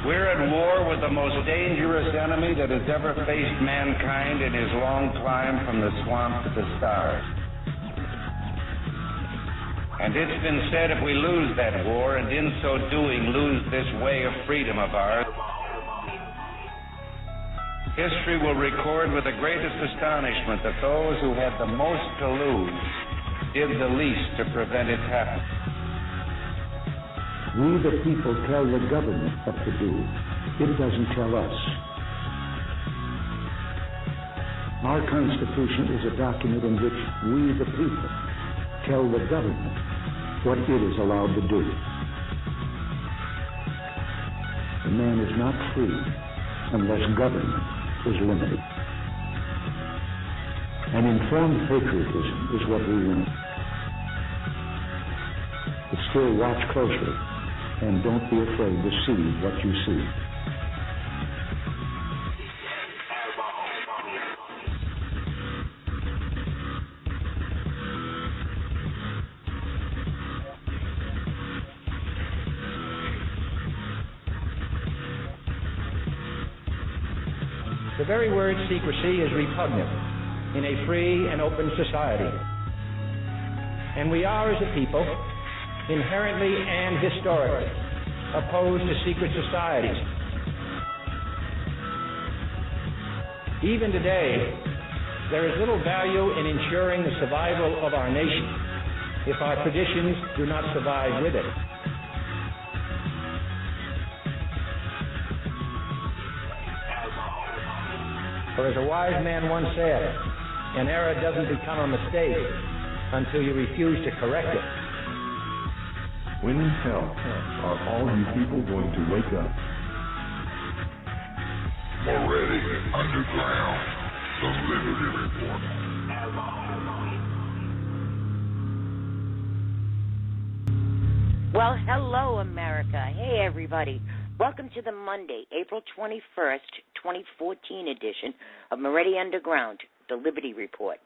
We're at war with the most dangerous enemy that has ever faced mankind in his long climb from the swamp to the stars. And it's been said if we lose that war, and in so doing lose this way of freedom of ours, history will record with the greatest astonishment that those who had the most to lose did the least to prevent its happening. We, the people, tell the government what to do. It doesn't tell us. Our Constitution is a document in which we, the people, tell the government what it is allowed to do. The man is not free unless government is limited. And informed patriotism is what we want. But still watch closely and don't be afraid to see what you see. The very word secrecy is repugnant in a free and open society. And we are, as a people, inherently and historically opposed to secret societies. Even today, there is little value in ensuring the survival of our nation if our traditions do not survive with it. For as a wise man once said, an error doesn't become a mistake until you refuse to correct it. When in hell are all you people going to wake up? Moretti Underground, the Liberty Report. Well, hello, America. Hey, everybody. Welcome to the Monday, April 21st, 2014 edition of Moretti Underground, the Liberty Report,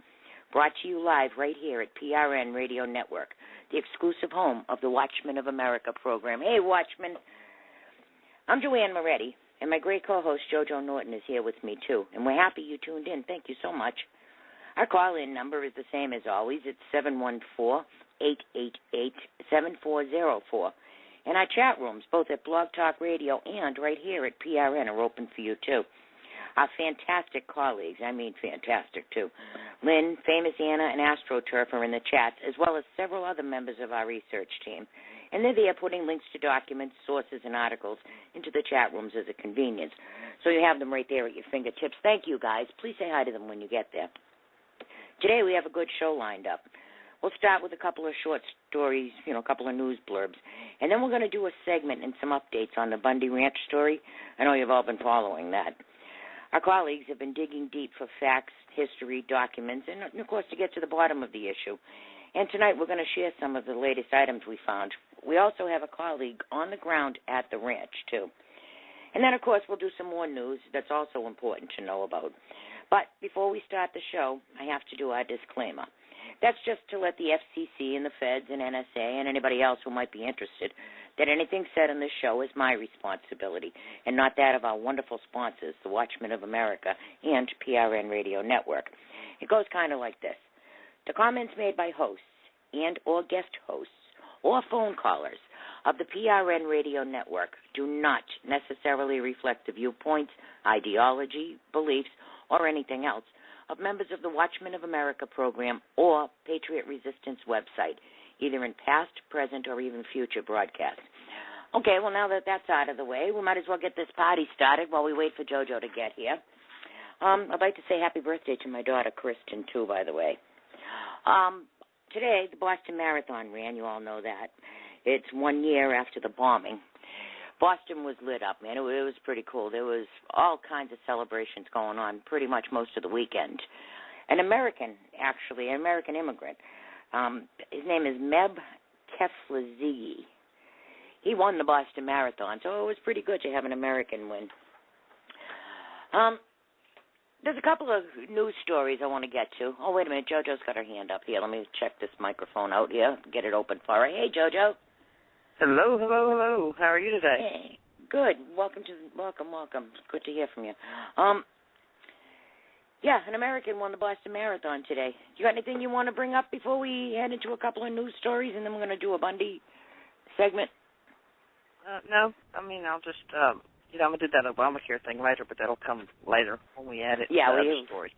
brought to you live right here at PRN Radio Network, the exclusive home of the Watchmen of America program. Hey, Watchmen. I'm Joanne Moretti, and my great co-host JoJo Norton is here with me, too, and we're happy you tuned in. Thank you so much. Our call-in number is the same as always. It's 714-888-7404. And our chat rooms, both at Blog Talk Radio and right here at PRN, are open for you, too. Our fantastic colleagues, I mean fantastic, too. Lynn, Famous Anna, and AstroTurf are in the chats, as well as several other members of our research team. And they're there putting links to documents, sources, and articles into the chat rooms as a convenience. So you have them right there at your fingertips. Thank you, guys. Please say hi to them when you get there. Today we have a good show lined up. We'll start with a couple of short stories, a couple of news blurbs. And then we're going to do a segment and some updates on the Bundy Ranch story. I know you've all been following that. Our colleagues have been digging deep for facts, history, documents, and, of course, to get to the bottom of the issue. And tonight we're going to share some of the latest items we found. We also have a colleague on the ground at the ranch, too. And then, of course, we'll do some more news that's also important to know about. But before we start the show, I have to do our disclaimer. That's just to let the FCC and the feds and NSA and anybody else who might be interested that anything said on this show is my responsibility and not that of our wonderful sponsors, the Watchmen of America and PRN Radio Network. It goes kind of like this. The comments made by hosts and or guest hosts or phone callers of the PRN Radio Network do not necessarily reflect the viewpoints, ideology, beliefs, or anything else of members of the Watchmen of America program or Patriot Resistance website, either in past, present, or even future broadcasts. Okay, well, now that that's out of the way, we might as well get this party started while we wait for JoJo to get here. I'd like to say happy birthday to my daughter, Kristen, too, by the way. Today, the Boston Marathon ran. You all know that. It's 1 year after the bombing. Boston was lit up, man. It was pretty cool. There was all kinds of celebrations going on pretty much most of the weekend. An American immigrant, his name is Meb Keflezighi. He won the Boston Marathon, so it was pretty good to have an American win. There's a couple of news stories I want to get to. Oh, wait a minute. JoJo's got her hand up here. Let me check this microphone out here, get it open for her. Hey, JoJo. Hello. How are you today? Hey, Good. Welcome. Good to hear from you. Yeah, an American won the Boston Marathon today. You got anything you want to bring up before we head into a couple of news stories, and then we're going to do a Bundy segment? No. I mean, I'll just, I'm going to do that Obamacare thing later, but that'll come later when we add it to the other stories.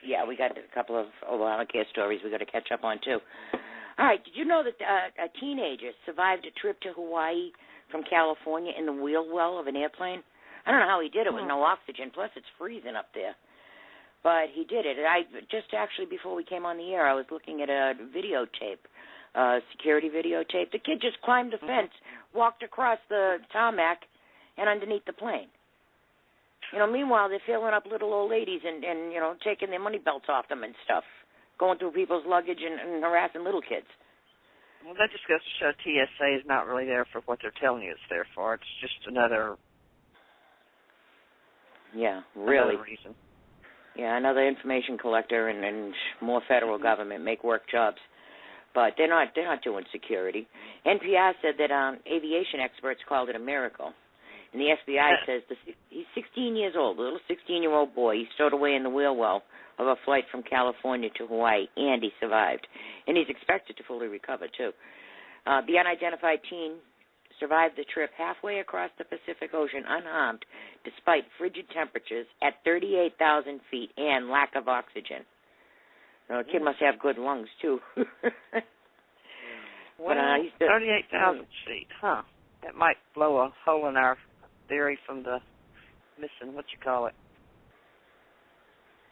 Yeah, we got a couple of Obamacare stories we got to catch up on, too. All right, did you know that a teenager survived a trip to Hawaii from California in the wheel well of an airplane? I don't know how he did it with no oxygen, plus it's freezing up there. But he did it. I just actually, before we came on the air, I was looking at a videotape, security videotape. The kid just climbed the fence, walked across the tarmac, and underneath the plane. Meanwhile, they're filling up little old ladies and taking their money belts off them and stuff, going through people's luggage and harassing little kids. Well, that just goes to show TSA is not really there for what they're telling you it's there for. It's just another reason. Yeah, another information collector and more federal government make work jobs. But they're not doing security. NPR said that aviation experts called it a miracle. And the FBI says he's 16 years old, a little 16-year-old boy. He stowed away in the wheel well of a flight from California to Hawaii, and he survived. And he's expected to fully recover, too. The unidentified teen survived the trip halfway across the Pacific Ocean unharmed, despite frigid temperatures at 38,000 feet and lack of oxygen. The kid must have good lungs, too. Well, 38,000 feet, huh? That might blow a hole in our theory from the missing,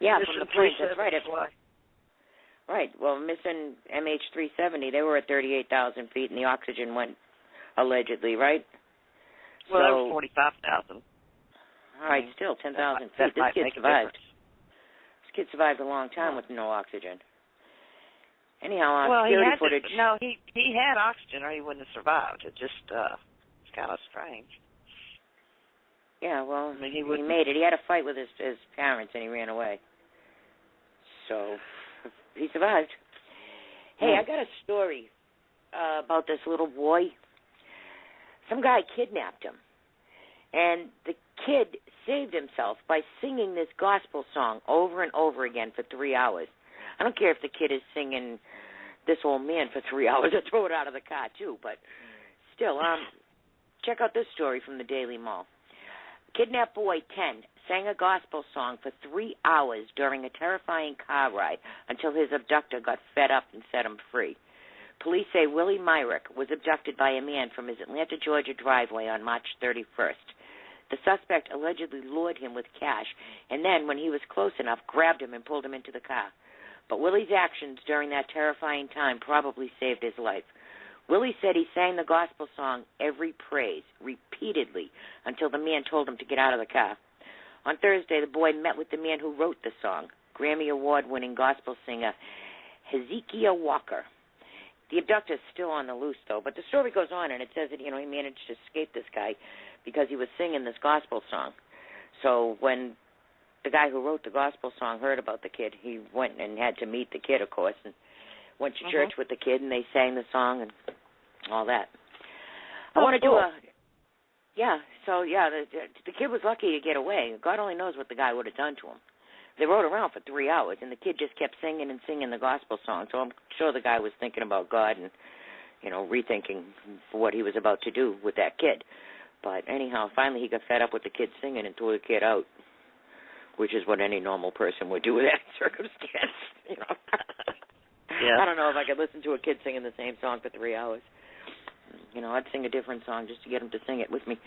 Yeah, from the plane, that's right. Right, well, missing MH370, they were at 38,000 feet, and the oxygen went allegedly, right? Well, that was 45,000. All right, still 10,000 feet. This kid survived. This kid survived a long time with no oxygen. Anyhow, security footage. He had oxygen, or he wouldn't have survived. It just it's kind of strange. Yeah, well, he made it. He had a fight with his parents, and he ran away. So he survived. Hey, I got a story about this little boy. Some guy kidnapped him, and the kid saved himself by singing this gospel song over and over again for 3 hours. I don't care if the kid is singing This Old Man for 3 hours. I'd throw it out of the car, too, but still, check out this story from the Daily Mail. Kidnapped boy 10 sang a gospel song for 3 hours during a terrifying car ride until his abductor got fed up and set him free. Police say Willie Myrick was abducted by a man from his Atlanta, Georgia driveway on March 31st. The suspect allegedly lured him with cash and then, when he was close enough, grabbed him and pulled him into the car. But Willie's actions during that terrifying time probably saved his life. Willie said he sang the gospel song Every Praise repeatedly until the man told him to get out of the car. On Thursday, the boy met with the man who wrote the song, Grammy Award-winning gospel singer Hezekiah Walker. The abductor is still on the loose, though, but the story goes on, and it says that, he managed to escape this guy because he was singing this gospel song. So when the guy who wrote the gospel song heard about the kid, he went and had to meet the kid, of course, and went to church with the kid, and they sang the song and all that. I want to do the kid was lucky to get away. God only knows what the guy would have done to him. They rode around for 3 hours, and the kid just kept singing and singing the gospel song. So I'm sure the guy was thinking about God and, rethinking what he was about to do with that kid. But anyhow, finally he got fed up with the kid singing and threw the kid out, which is what any normal person would do with that circumstance. Yeah. I don't know if I could listen to a kid singing the same song for 3 hours. I'd sing a different song just to get him to sing it with me.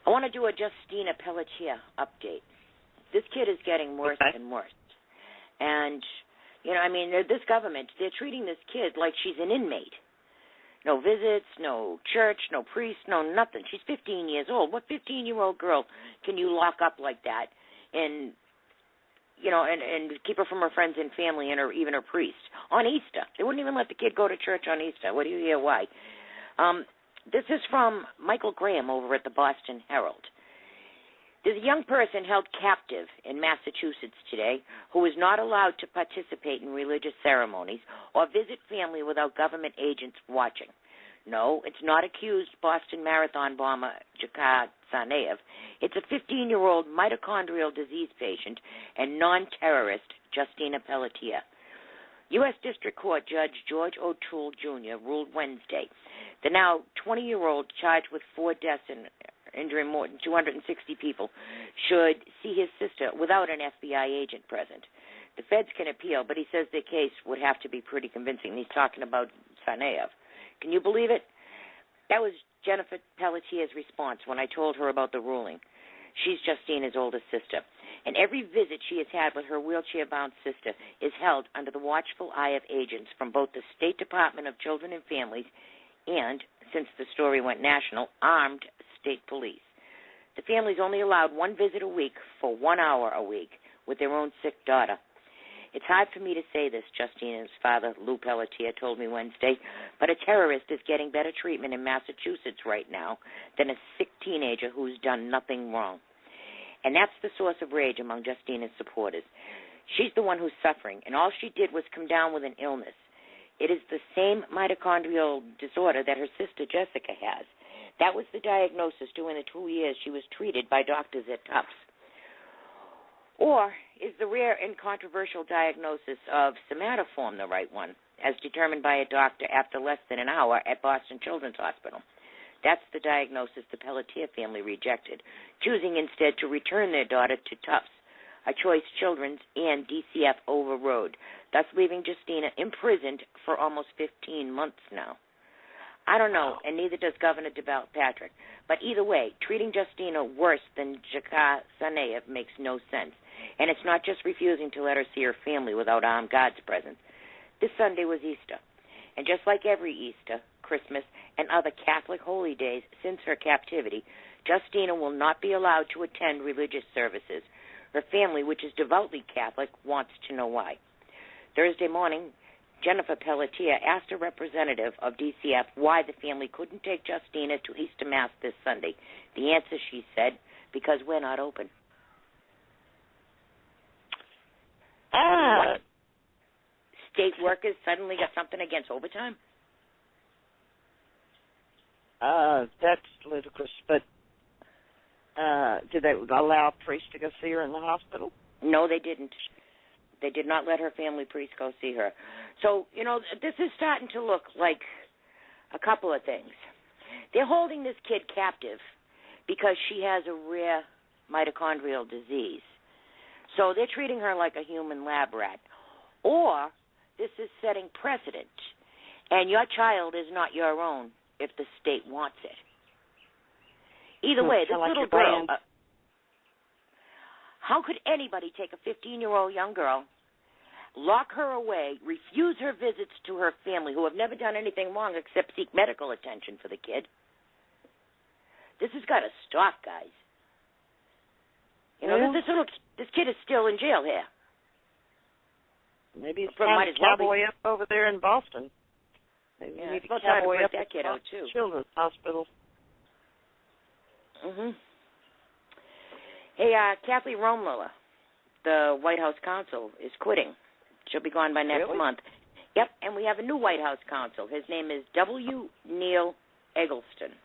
I want to do a Justina Pelletier update. This kid is getting worse and worse. And, this government, they're treating this kid like she's an inmate. No visits, no church, no priest, no nothing. She's 15 years old. What 15-year-old girl can you lock up like that and keep her from her friends and family and even her priest on Easter? They wouldn't even let the kid go to church on Easter. What do you hear why? This is from Michael Graham over at the Boston Herald. There's a young person held captive in Massachusetts today who is not allowed to participate in religious ceremonies or visit family without government agents watching. No, it's not accused Boston Marathon bomber Jakar Tsarnaev. It's a 15-year-old mitochondrial disease patient and non-terrorist Justina Pelletier. U.S. District Court Judge George O'Toole, Jr. ruled Wednesday the now 20-year-old charged with 4 deaths and injuring more than 260 people should see his sister without an FBI agent present. The feds can appeal, but he says their case would have to be pretty convincing. He's talking about Tsarnaev. Can you believe it? That was Jennifer Pelletier's response when I told her about the ruling. She's Justina's oldest sister, and every visit she has had with her wheelchair-bound sister is held under the watchful eye of agents from both the State Department of Children and Families and, since the story went national, armed state police. The family's only allowed 1 visit a week for 1 hour a week with their own sick daughter. It's hard for me to say this, Justina's father, Lou Pelletier, told me Wednesday, but a terrorist is getting better treatment in Massachusetts right now than a sick teenager who's done nothing wrong. And that's the source of rage among Justina's supporters. She's the one who's suffering, and all she did was come down with an illness. It is the same mitochondrial disorder that her sister Jessica has. That was the diagnosis during the 2 years she was treated by doctors at Tufts. Or is the rare and controversial diagnosis of somatoform the right one, as determined by a doctor after less than an hour at Boston Children's Hospital? That's the diagnosis the Pelletier family rejected, choosing instead to return their daughter to Tufts, a choice Children's and DCF overrode, thus leaving Justina imprisoned for almost 15 months now. I don't know, and neither does Governor DeVal Patrick, but either way, treating Justina worse than Jakar Tsarnaev makes no sense. And it's not just refusing to let her see her family without armed guards present. This Sunday was Easter, and just like every Easter, Christmas, and other Catholic holy days since her captivity, Justina will not be allowed to attend religious services. Her family, which is devoutly Catholic, wants to know why. Thursday morning, Jennifer Pelletier asked a representative of DCF why the family couldn't take Justina to Easter Mass this Sunday. The answer, she said, because we're not open. What? State workers suddenly got something against overtime? That's ludicrous, but did they allow a priest to go see her in the hospital? No, they didn't. They did not let her family priest go see her. So, this is starting to look like a couple of things. They're holding this kid captive because she has a rare mitochondrial disease. So they're treating her like a human lab rat. Or this is setting precedent, and your child is not your own if the state wants it. Either way, this little girl, how could anybody take a 15-year-old young girl, lock her away, refuse her visits to her family, who have never done anything wrong except seek medical attention for the kid? This has got to stop, guys. This kid is still in jail here. Maybe it's time to cowboy up over there in Boston. Maybe you need to cowboy up that kid out too. Children's Hospital. Mhm. Hey, Kathleen Romelower, the White House counsel, is quitting. She'll be gone by next month. Yep, and we have a new White House counsel. His name is W. Neil Eggleston.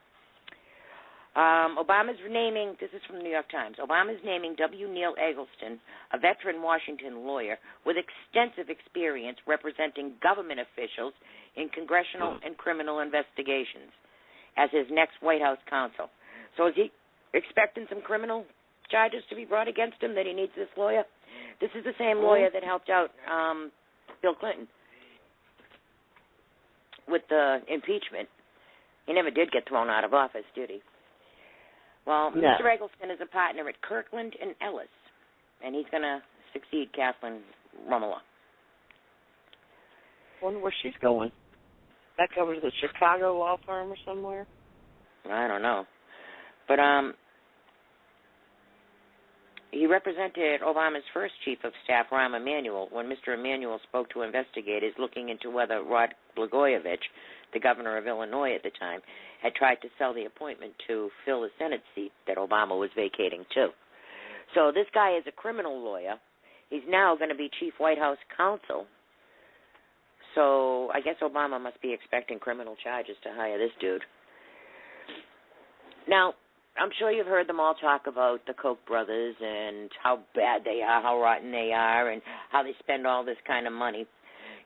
Obama's naming, this is from the New York Times, Obama's naming W. Neil Eggleston, a veteran Washington lawyer with extensive experience representing government officials in congressional and criminal investigations, as his next White House counsel. So is he expecting some criminal charges to be brought against him, that he needs this lawyer? This is the same lawyer that helped out Bill Clinton with the impeachment. He never did get thrown out of office, did he? Well, no. Mr. Eggleston is a partner at Kirkland and Ellis, and he's going to succeed Kathleen Romelower. Wonder where she's going. Back over to the Chicago law firm or somewhere? I don't know. But he represented Obama's first chief of staff, Rahm Emanuel, when Mr. Emanuel spoke to investigators looking into whether Rod Blagojevich, the governor of Illinois at the time, had tried to sell the appointment to fill the Senate seat that Obama was vacating too. So this guy is a criminal lawyer. He's now going to be chief White House counsel. So I guess Obama must be expecting criminal charges to hire this dude. Now, I'm sure you've heard them all talk about the Koch brothers and how bad they are, how rotten they are, and how they spend all this kind of money.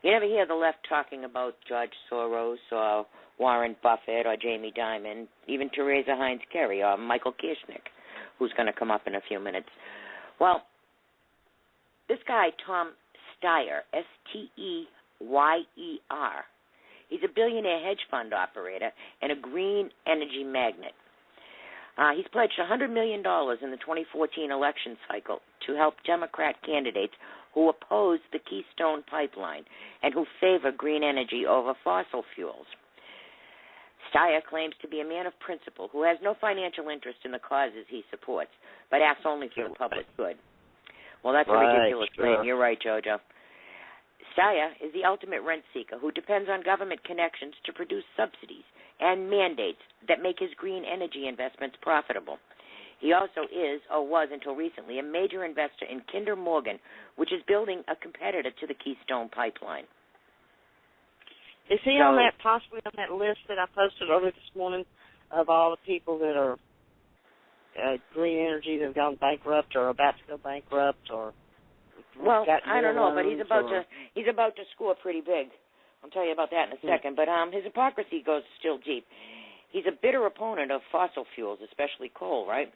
You never hear the left talking about George Soros or Warren Buffett or Jamie Dimon, even Teresa Heinz Kerry or Michael Kirshner, who's going to come up in a few minutes. Well, this guy, Tom Steyer, Steyer, he's a billionaire hedge fund operator and a green energy magnate. He's pledged $100 million in the 2014 election cycle to help Democrat candidates who oppose the Keystone Pipeline and who favor green energy over fossil fuels. Steyer claims to be a man of principle who has no financial interest in the causes he supports, but acts only for the public good. Well, that's a ridiculous claim. You're right, Jojo. Steyer is the ultimate rent seeker who depends on government connections to produce subsidies and mandates that make his green energy investments profitable. He also is, or was until recently, a major investor in Kinder Morgan, which is building a competitor to the Keystone Pipeline. Is he on that, possibly on that list that I posted earlier this morning of all the people that are green energy that have gone bankrupt or about to go bankrupt or? Well, I don't know, but he's about to score pretty big. I'll tell you about that in a second. But his hypocrisy goes still deep. He's a bitter opponent of fossil fuels, especially coal, right?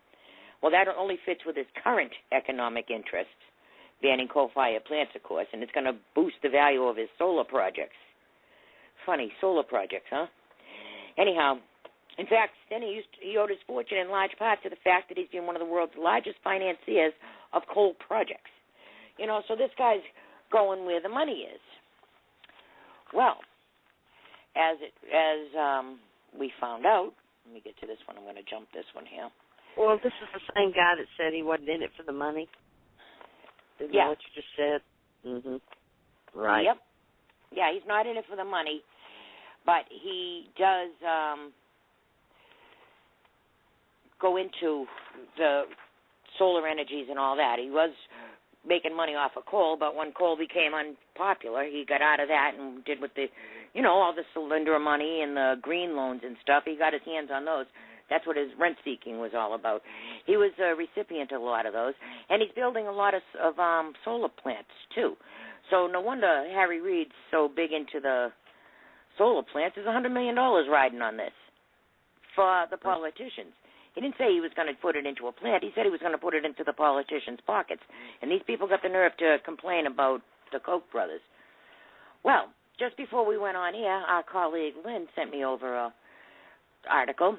Well, that only fits with his current economic interests, banning coal-fired plants, of course, and it's going to boost the value of his solar projects. Funny, solar projects, huh? Anyhow, in fact, then he owed his fortune in large part to the fact that he's been one of the world's largest financiers of coal projects. You know, so this guy's going where the money is. Well, as we found out, let me get to this one. I'm going to jump this one here. Well, this is the same guy that said he wasn't in it for the money. Isn't that what you just said? Mm-hmm. Right. Yep. Yeah, he's not in it for the money, but he does go into the solar energies and all that. He was making money off of coal, but when coal became unpopular, he got out of that and did with the, all the cylinder money and the green loans and stuff. He got his hands on those. That's what his rent-seeking was all about. He was a recipient of a lot of those, and he's building a lot of solar plants, too. So no wonder Harry Reid's so big into the solar plants. There's $100 million riding on this for the politicians. He didn't say he was going to put it into a plant. He said he was going to put it into the politicians' pockets. And these people got the nerve to complain about the Koch brothers. Well, just before we went on here, our colleague Lynn sent me over an article.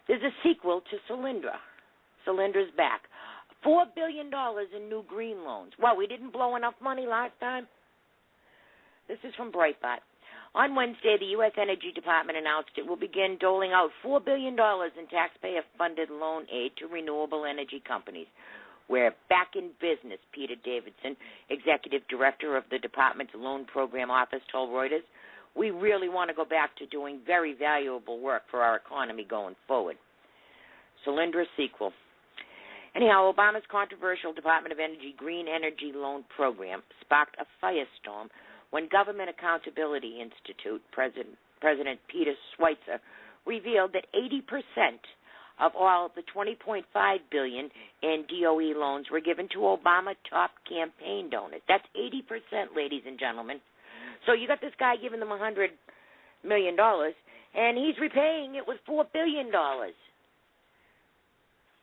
There's a sequel to Solyndra. Solyndra's back. $4 billion in new green loans. Well, we didn't blow enough money last time. This is from Breitbart. On Wednesday, the U.S. Energy Department announced it will begin doling out $4 billion in taxpayer-funded loan aid to renewable energy companies. We're back in business, Peter Davidson, executive director of the department's loan program office, told Reuters. We really want to go back to doing very valuable work for our economy going forward. Solyndra sequel. Anyhow, Obama's controversial Department of Energy Green Energy Loan Program sparked a firestorm when Government Accountability Institute President Peter Schweitzer revealed that 80% of all the $20.5 billion in DOE loans were given to Obama top campaign donors. That's 80%, ladies and gentlemen. So you got this guy giving them $100 million, and he's repaying it with $4 billion.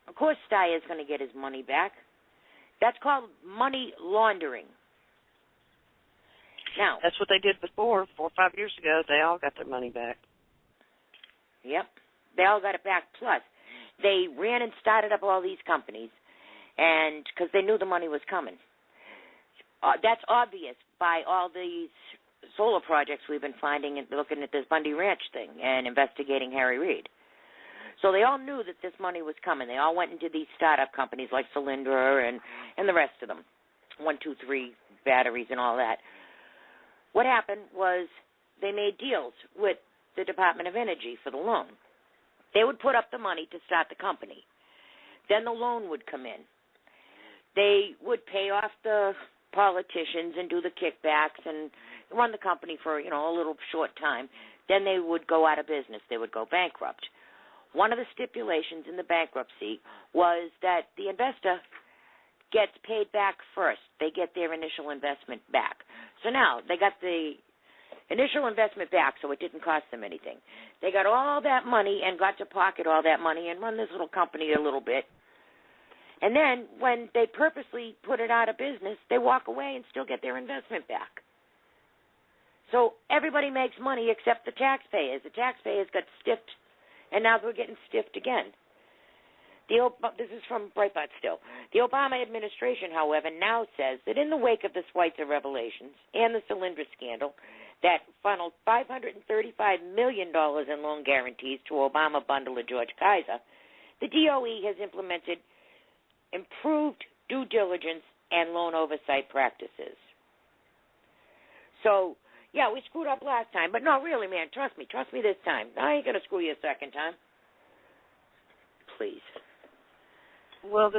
Of course, Steyer is going to get his money back. That's called money laundering. Now, that's what they did before, 4 or 5 years ago. They all got their money back. Yep, they all got it back. Plus, they ran and started up all these companies, and because they knew the money was coming. That's obvious by all these solar projects we've been finding and looking at this Bundy Ranch thing and investigating Harry Reid. So they all knew that this money was coming. They all went into these startup companies like Solyndra and the rest of them, 123 batteries and all that. What happened was they made deals with the Department of Energy for the loan. They would put up the money to start the company. Then the loan would come in. They would pay off the politicians and do the kickbacks and run the company for, a little short time. Then they would go out of business. They would go bankrupt. One of the stipulations in the bankruptcy was that the investor gets paid back first. They get their initial investment back. So now they got the initial investment back, so it didn't cost them anything. They got all that money and got to pocket all that money and run this little company a little bit. And then when they purposely put it out of business, they walk away and still get their investment back. So everybody makes money except the taxpayers. The taxpayers got stiffed, and now they're getting stiffed again. This is from Breitbart still. The Obama administration, however, now says that in the wake of the Schweitzer revelations and the Solyndra scandal that funneled $535 million in loan guarantees to Obama bundler George Kaiser, the DOE has implemented improved due diligence and loan oversight practices. So, yeah, we screwed up last time, but no, really, man, trust me this time. I ain't going to screw you a second time. Please. Well,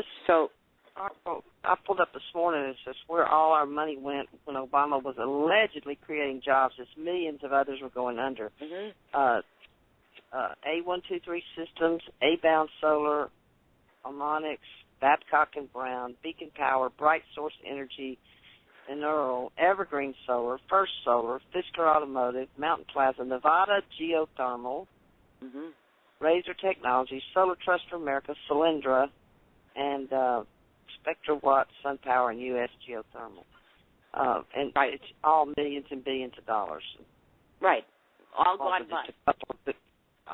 I pulled up this morning. It says where all our money went when Obama was allegedly creating jobs as millions of others were going under. Mm-hmm. A123 Systems, A-Bound Solar, Harmonics, Babcock & Brown, Beacon Power, Bright Source Energy, Earl, Evergreen Solar, First Solar, Fisker Automotive, Mountain Plaza, Nevada Geothermal, mm-hmm. Razor Technologies, Solar Trust for America, Solyndra, and Spectra Watt, SunPower, and U.S. Geothermal. And it's all millions and billions of dollars. Right. All gone bust.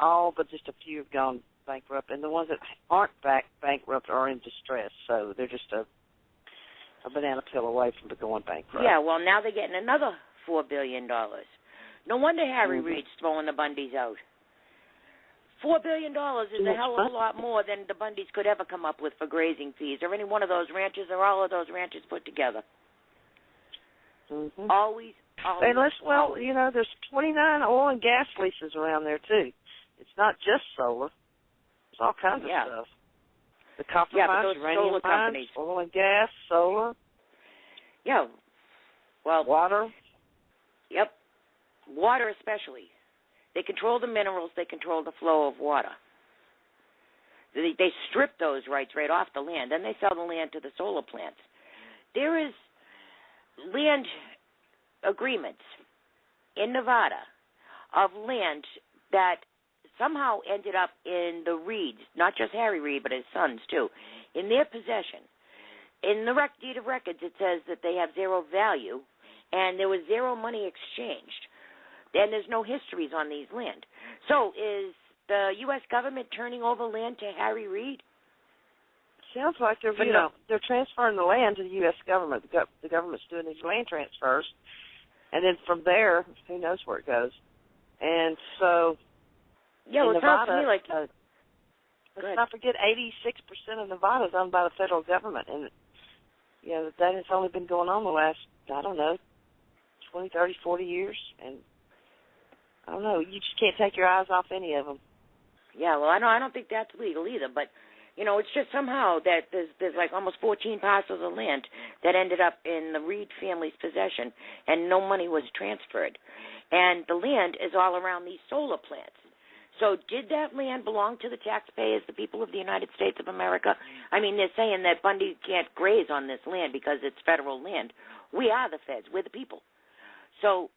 All but just a few have gone bankrupt, and the ones that aren't bankrupt are in distress, so they're just a banana peel away from going bankrupt. Yeah, well, now they're getting another $4 billion. No wonder Harry Reid's throwing the Bundys out. $4 billion is a hell of a lot more than the Bundys could ever come up with for grazing fees, or any one of those ranches, or all of those ranches put together. Mm-hmm. Always. Well, there's 29 oil and gas leases around there, too. It's not just solar. There's all kinds of stuff. The copper mines, uranium mines, companies. Oil and gas, solar. Yeah. Well, water. Yep. Water especially. They control the minerals. They control the flow of water. They strip those rights right off the land. Then they sell the land to the solar plants. There is land agreements in Nevada of land that somehow ended up in the Reids, not just Harry Reid, but his sons too, in their possession. In the deed of records, it says that they have zero value, and there was zero money exchanged. And there's no histories on these land. So is the U.S. government turning over land to Harry Reid? Sounds like they're transferring the land to the U.S. government. The government's doing these land transfers, and then from there, who knows where it goes. And so, yeah, well, it sounds to me like. Let's not forget, 86% of Nevada is owned by the federal government, and that has only been going on the last 20, 30, 40 years, and I don't know. You just can't take your eyes off any of them. Yeah, well, I don't think that's legal either, but. It's just somehow that there's like almost 14 parcels of land that ended up in the Reid family's possession, and no money was transferred. And the land is all around these solar plants. So did that land belong to the taxpayers, the people of the United States of America? I mean, they're saying that Bundy can't graze on this land because it's federal land. We are the feds. We're the people. So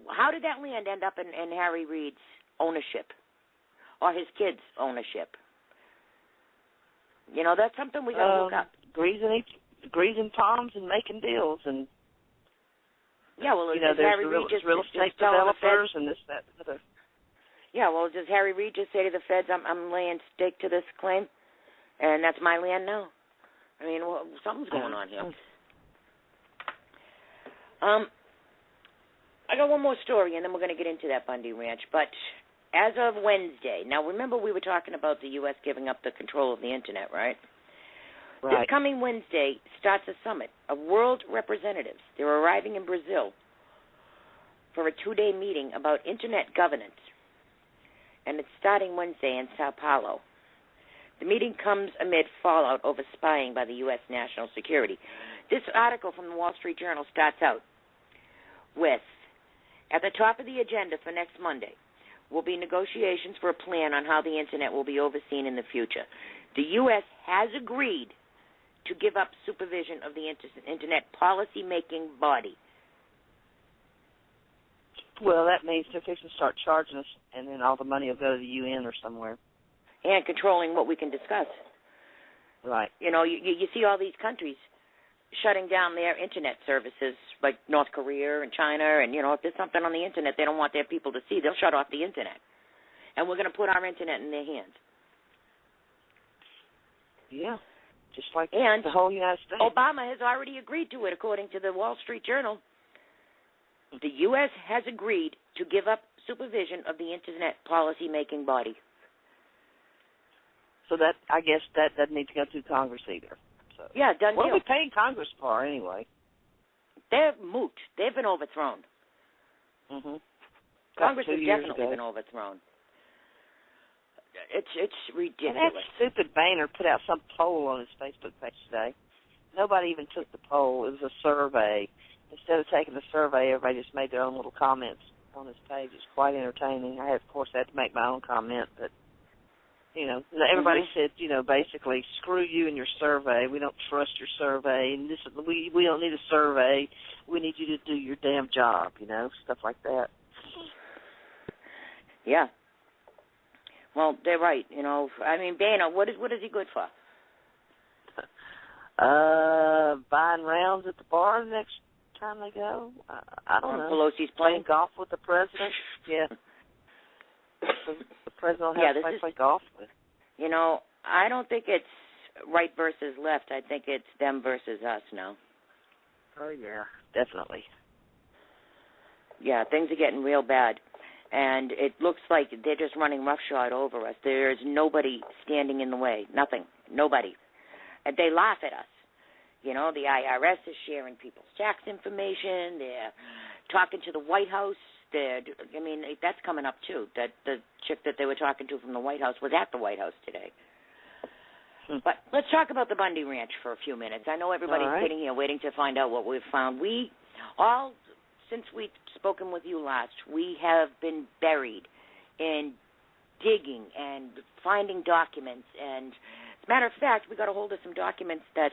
how did that land end up in Harry Reid's ownership or his kids' ownership? That's something we got to look up. Greasing palms and making deals, and does there's Harry Reid just real estate developers and this, that, and the other. Yeah, well, does Harry Reid just say to the feds, "I'm laying stake to this claim, and that's my land now"? I mean, something's going on here. I got one more story, and then we're going to get into that Bundy Ranch, but. As of Wednesday, now remember we were talking about the U.S. giving up the control of the Internet, right? This coming Wednesday starts a summit of world representatives. They're arriving in Brazil for a 2-day meeting about Internet governance, and it's starting Wednesday in Sao Paulo. The meeting comes amid fallout over spying by the U.S. national security. This article from the Wall Street Journal starts out with At the top of the agenda for next Monday will be negotiations for a plan on how the Internet will be overseen in the future. The U.S. has agreed to give up supervision of the Internet policy-making body. Well, that means they're fixing to start charging us, and then all the money will go to the UN or somewhere. And controlling what we can discuss. Right. You know, you see all these countries shutting down their Internet services, like North Korea and China, and, you know, if there's something on the Internet they don't want their people to see, they'll shut off the Internet. And we're going to put our Internet in their hands. Yeah, just like and the whole United States. Obama has already agreed to it, according to the Wall Street Journal. The U.S. has agreed to give up supervision of the Internet policy-making body. So that, I guess, that doesn't need to go through Congress either. So. Yeah, done What deal. are we paying Congress for anyway? They're moot. They've been overthrown. Mm-hmm. Congress has definitely been overthrown. It's ridiculous. And that stupid Boehner put out some poll on his Facebook page today. Nobody even took the poll. It was a survey. Instead of taking the survey, everybody just made their own little comments on his page. It's quite entertaining. I, of course, had to make my own comment, but, you know, everybody said, you know, basically, screw you and your survey. We don't trust your survey. And we don't need a survey. We need you to do your damn job, you know, stuff like that. Yeah. Well, they're right, you know. I mean, Boehner, what is he good for? Buying rounds at the bar the next time they go. I don't know. Pelosi's playing golf with the president. Yeah. The president will have to play golf with. You know, I don't think it's right versus left. I think it's them versus us now. Oh, yeah, definitely. Yeah, things are getting real bad. And it looks like they're just running roughshod over us. There's nobody standing in the way. Nothing. Nobody. And they laugh at us. You know, the IRS is sharing people's tax information. They're talking to the White House. I mean, that's coming up, too. That the chick that they were talking to from the White House was at the White House today. But let's talk about the Bundy Ranch for a few minutes. I know everybody's sitting here waiting to find out what we've found. Since we've spoken with you last, we have been buried in digging and finding documents. And as a matter of fact, we got a hold of some documents that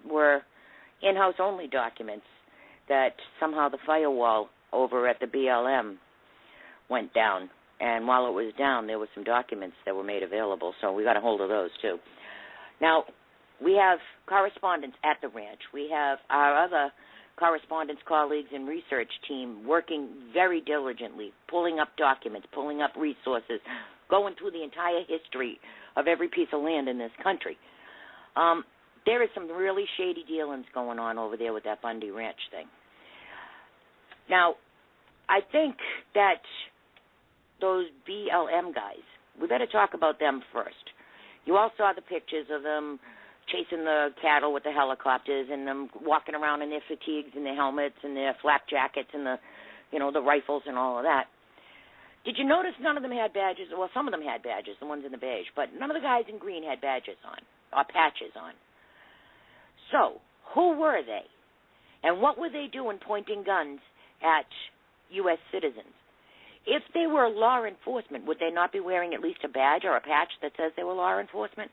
were in-house only documents that somehow the firewall over at the BLM went down. And while it was down, there were some documents that were made available. So we got a hold of those, too. Now, we have correspondents at the ranch. We have our other correspondence colleagues and research team working very diligently, pulling up documents, pulling up resources, going through the entire history of every piece of land in this country. There is some really shady dealings going on over there with that Bundy Ranch thing. Now, I think that those BLM guys, we better talk about them first. You all saw the pictures of them chasing the cattle with the helicopters and them walking around in their fatigues and their helmets and their flak jackets and the rifles and all of that. Did you notice none of them had badges? Well, some of them had badges, the ones in the beige, but none of the guys in green had badges on or patches on. So, who were they? And what were they doing pointing guns at U.S. citizens? If they were law enforcement, would they not be wearing at least a badge or a patch that says they were law enforcement?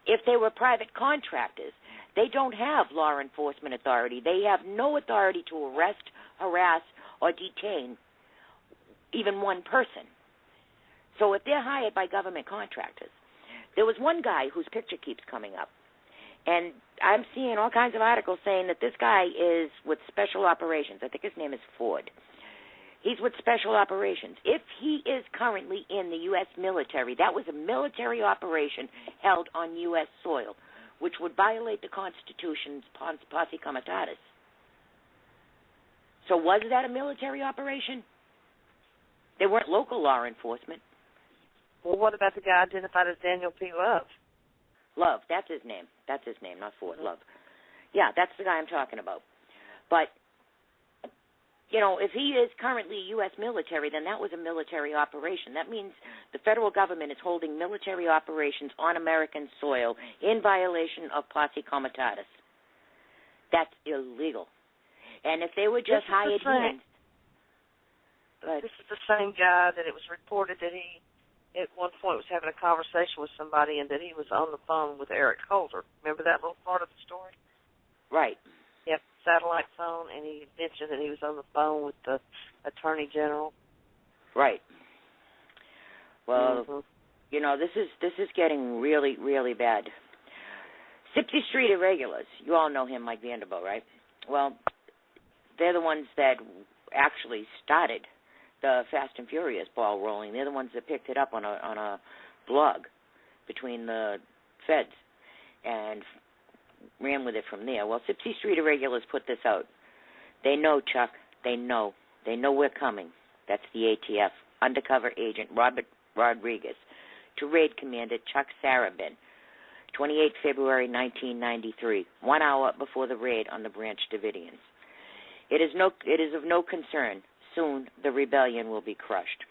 If they were private contractors, they don't have law enforcement authority. They have no authority to arrest, harass, or detain even one person. So if they're hired by government contractors, there was one guy whose picture keeps coming up, and I'm seeing all kinds of articles saying that this guy is with Special Operations. I think his name is Ford. He's with Special Operations. If he is currently in the U.S. military, that was a military operation held on U.S. soil, which would violate the Constitution's posse comitatus. So was that a military operation? They weren't local law enforcement. Well, what about the guy identified as Daniel P. Love? Love, that's his name. That's his name, not Ford. Love. Yeah, that's the guy I'm talking about. But you know, if he is currently U.S. military, then that was a military operation. That means the federal government is holding military operations on American soil in violation of posse comitatus. That's illegal. And if they were just hired hands, This is the same guy that it was reported that he, at one point, was having a conversation with somebody and that he was on the phone with Eric Holder. Remember that little part of the story? Right. Yep, satellite phone, and he mentioned that he was on the phone with the Attorney General. Right. Well, this is getting really, really bad. 60 Street Irregulars, you all know him, Mike Vanderbilt, right? Well, they're the ones that actually started the Fast and Furious ball rolling. They're the ones that picked it up on a blog between the feds and ran with it from there. Well, 60 Street Irregulars put this out. They know, Chuck. They know. They know we're coming. That's the ATF. Undercover agent Robert Rodriguez to raid Commander Chuck Sarabin, 28 February 1993, 1 hour before the raid on the Branch Davidians. It is of no concern. Soon the rebellion will be crushed.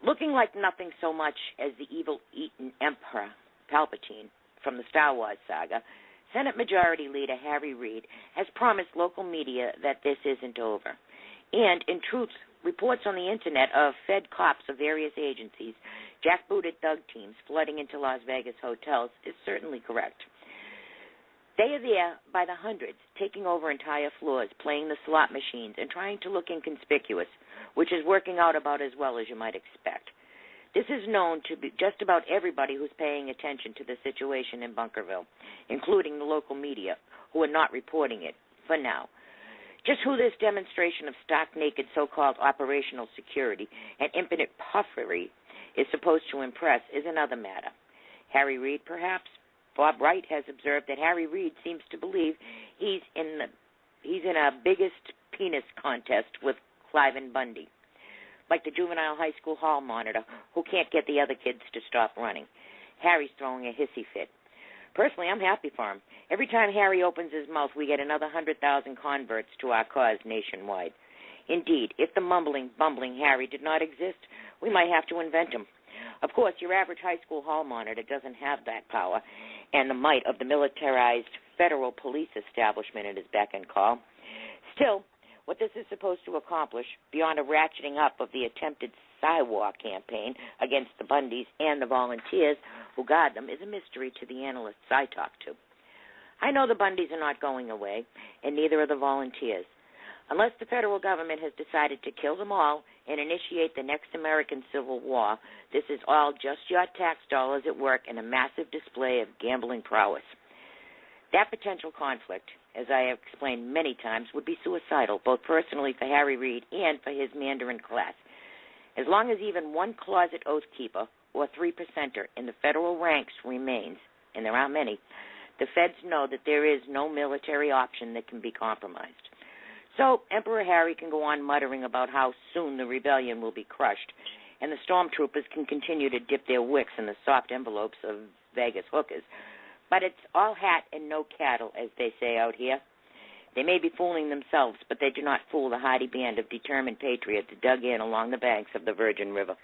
Looking like nothing so much as the evil-eaten Emperor Palpatine from the Star Wars saga, Senate Majority Leader Harry Reid has promised local media that this isn't over. And, in truth, reports on the Internet of Fed cops of various agencies, jackbooted thug teams flooding into Las Vegas hotels is certainly correct. They are there by the hundreds, taking over entire floors, playing the slot machines, and trying to look inconspicuous, which is working out about as well as you might expect. This is known to be just about everybody who's paying attention to the situation in Bunkerville, including the local media, who are not reporting it, for now. Just who this demonstration of stark-naked so-called operational security and impotent puffery is supposed to impress is another matter. Harry Reid, perhaps? Bob Wright has observed that Harry Reid seems to believe he's in a biggest penis contest with Cliven Bundy, like the juvenile high school hall monitor who can't get the other kids to stop running. Harry's throwing a hissy fit. Personally, I'm happy for him. Every time Harry opens his mouth, we get another 100,000 converts to our cause nationwide. Indeed, if the mumbling, bumbling Harry did not exist, we might have to invent him. Of course, your average high school hall monitor doesn't have that power and the might of the militarized federal police establishment at his beck and call. Still, what this is supposed to accomplish, beyond a ratcheting up of the attempted Psywar campaign against the Bundys and the volunteers who guard them, is a mystery to the analysts I talk to. I know the Bundys are not going away, and neither are the volunteers. Unless the federal government has decided to kill them all and initiate the next American Civil War, this is all just your tax dollars at work in a massive display of gambling prowess. That potential conflict, as I have explained many times, would be suicidal, both personally for Harry Reid and for his Mandarin class. As long as even one closet oath keeper or 3%er in the federal ranks remains, and there aren't many, the feds know that there is no military option that can be compromised. So Emperor Harry can go on muttering about how soon the rebellion will be crushed, and the stormtroopers can continue to dip their wicks in the soft envelopes of Vegas hookers. But it's all hat and no cattle, as they say out here. They may be fooling themselves, but they do not fool the hardy band of determined patriots dug in along the banks of the Virgin River.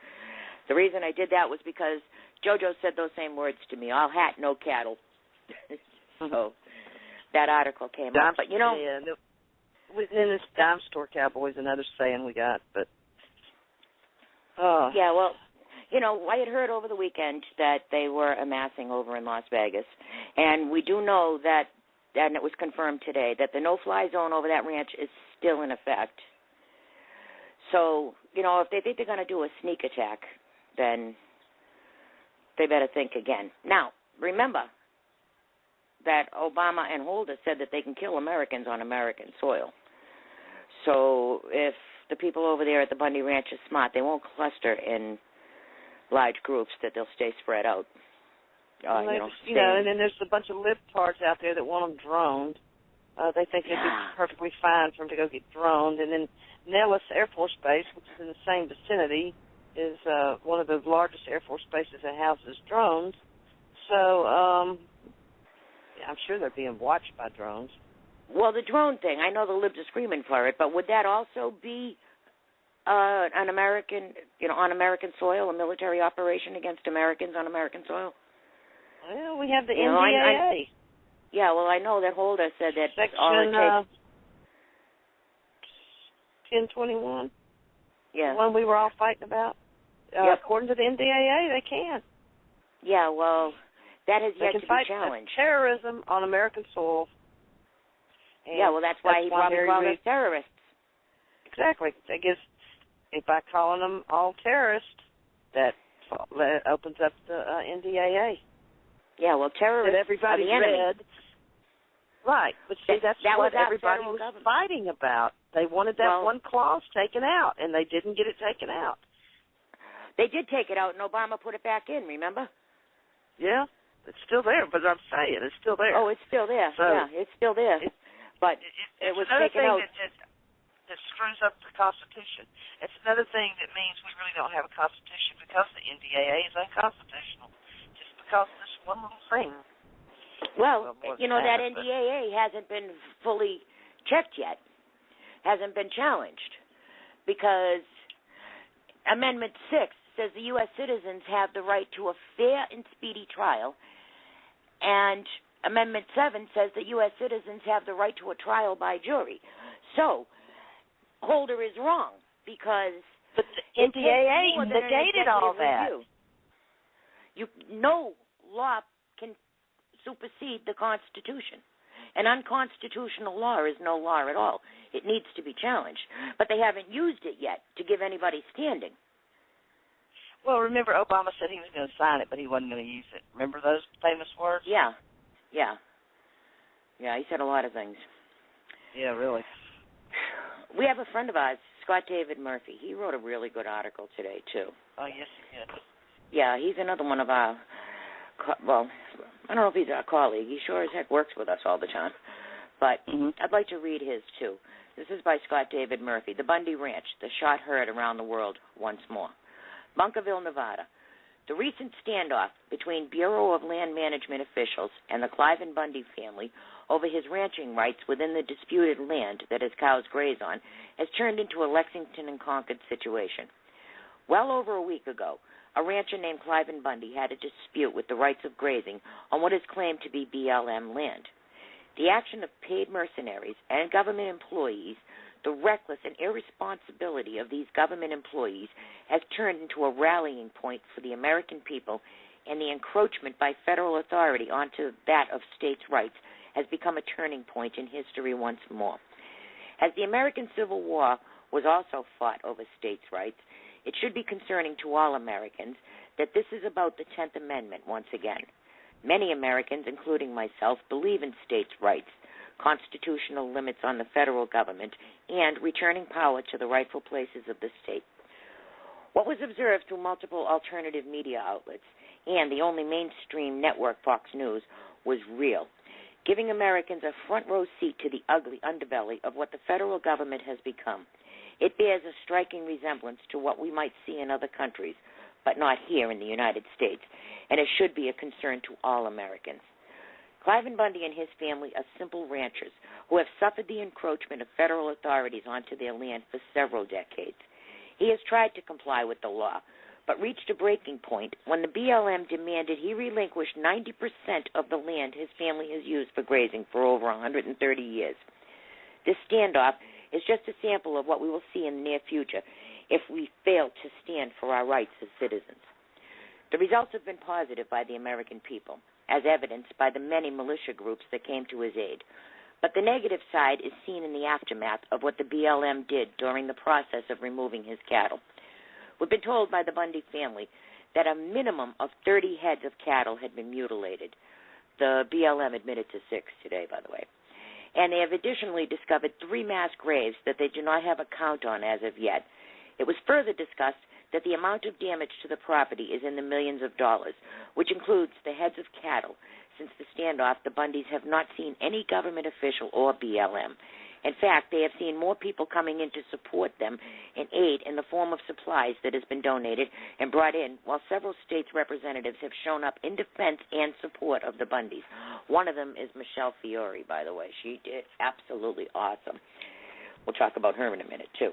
The reason I did that was because JoJo said those same words to me, all hat, no cattle. So that article came up. But, within this dime store cowboys, another saying we got, but... Yeah, well, I had heard over the weekend that they were amassing over in Las Vegas, and we do know that, and it was confirmed today, that the no-fly zone over that ranch is still in effect. So, if they think they're going to do a sneak attack, then they better think again. Now, remember that Obama and Holder said that they can kill Americans on American soil. So if the people over there at the Bundy Ranch are smart, they won't cluster in large groups, that they'll stay spread out. And then there's a bunch of libtards out there that want them droned. They think it'd be perfectly fine for them to go get droned. And then Nellis Air Force Base, which is in the same vicinity, is one of the largest Air Force bases that houses drones. So I'm sure they're being watched by drones. Well, the drone thing, I know the libs are screaming for it, but would that also be an American, on American soil, a military operation against Americans on American soil? Well, we have the NDAA. Yeah, well, I know that Holder said that Section all it takes... 1021. Yeah. The one we were all fighting about? Yep. According to the NDAA, they can. Yeah, well, that has yet to be fight challenged. Terrorism on American soil. Yeah, well, that's why he probably called us terrorists. Exactly. I guess if by calling them all terrorists, that opens up the NDAA. Yeah, well, terrorists that everybody are the enemy. read. Right, but see, that's that what was everybody was fighting about. They wanted that one clause taken out, and they didn't get it taken out. They did take it out, and Obama put it back in, remember? Yeah, it's still there, but I'm saying it's still there. Oh, it's still there. So yeah, it's still there. But it was taken out. That screws up the Constitution. It's another thing that means we really don't have a Constitution because the NDAA is unconstitutional, just because of this one little thing. Well, that NDAA hasn't been fully checked yet, hasn't been challenged, because Amendment 6 says the U.S. citizens have the right to a fair and speedy trial, and Amendment 7 says that U.S. citizens have the right to a trial by jury. So, Holder is wrong, because but the NDAA negated all that. No law can supersede the Constitution. An unconstitutional law is no law at all. It needs to be challenged. But they haven't used it yet to give anybody standing. Well, remember, Obama said he was going to sign it, but he wasn't going to use it. Remember those famous words? Yeah. Yeah, he said a lot of things. Yeah, really. We have a friend of ours, Scott David Murphy. He wrote a really good article today, too. Oh, yes, he did. Yeah, he's another one of our, well, I don't know if he's our colleague. He sure as heck works with us all the time. But I'd like to read his, too. This is by Scott David Murphy. The Bundy Ranch, the shot heard around the world once more. Bunkerville, Nevada. The recent standoff between Bureau of Land Management officials and the Cliven Bundy family over his ranching rights within the disputed land that his cows graze on has turned into a Lexington and Concord situation. Well over a week ago, a rancher named Cliven Bundy had a dispute with the rights of grazing on what is claimed to be BLM land. The action of paid mercenaries and government employees, the reckless and irresponsibility of these government employees has turned into a rallying point for the American people, and the encroachment by federal authority onto that of states' rights has become a turning point in history once more. As the American Civil War was also fought over states' rights, it should be concerning to all Americans that this is about the 10th Amendment once again. Many Americans, including myself, believe in states' rights, constitutional limits on the federal government, and returning power to the rightful places of the state. What was observed through multiple alternative media outlets and the only mainstream network, Fox News, was real, giving Americans a front row seat to the ugly underbelly of what the federal government has become. It bears a striking resemblance to what we might see in other countries, but not here in the United States, and it should be a concern to all Americans. Cliven Bundy and his family are simple ranchers who have suffered the encroachment of federal authorities onto their land for several decades. He has tried to comply with the law, but reached a breaking point when the BLM demanded he relinquish 90% of the land his family has used for grazing for over 130 years. This standoff is just a sample of what we will see in the near future if we fail to stand for our rights as citizens. The results have been positive by the American people, as evidenced by the many militia groups that came to his aid. But the negative side is seen in the aftermath of what the BLM did during the process of removing his cattle. We've been told by the Bundy family that a minimum of 30 heads of cattle had been mutilated. The BLM admitted to 6 today, by the way. And they have additionally discovered 3 mass graves that they do not have a count on as of yet. It was further discussed that the amount of damage to the property is in the millions of dollars, which includes the heads of cattle. Since the standoff, the Bundys have not seen any government official or BLM. In fact, they have seen more people coming in to support them and aid in the form of supplies that has been donated and brought in, while several states' representatives have shown up in defense and support of the Bundys. One of them is Michelle Fiore, by the way. She did absolutely awesome. We'll talk about her in a minute, too.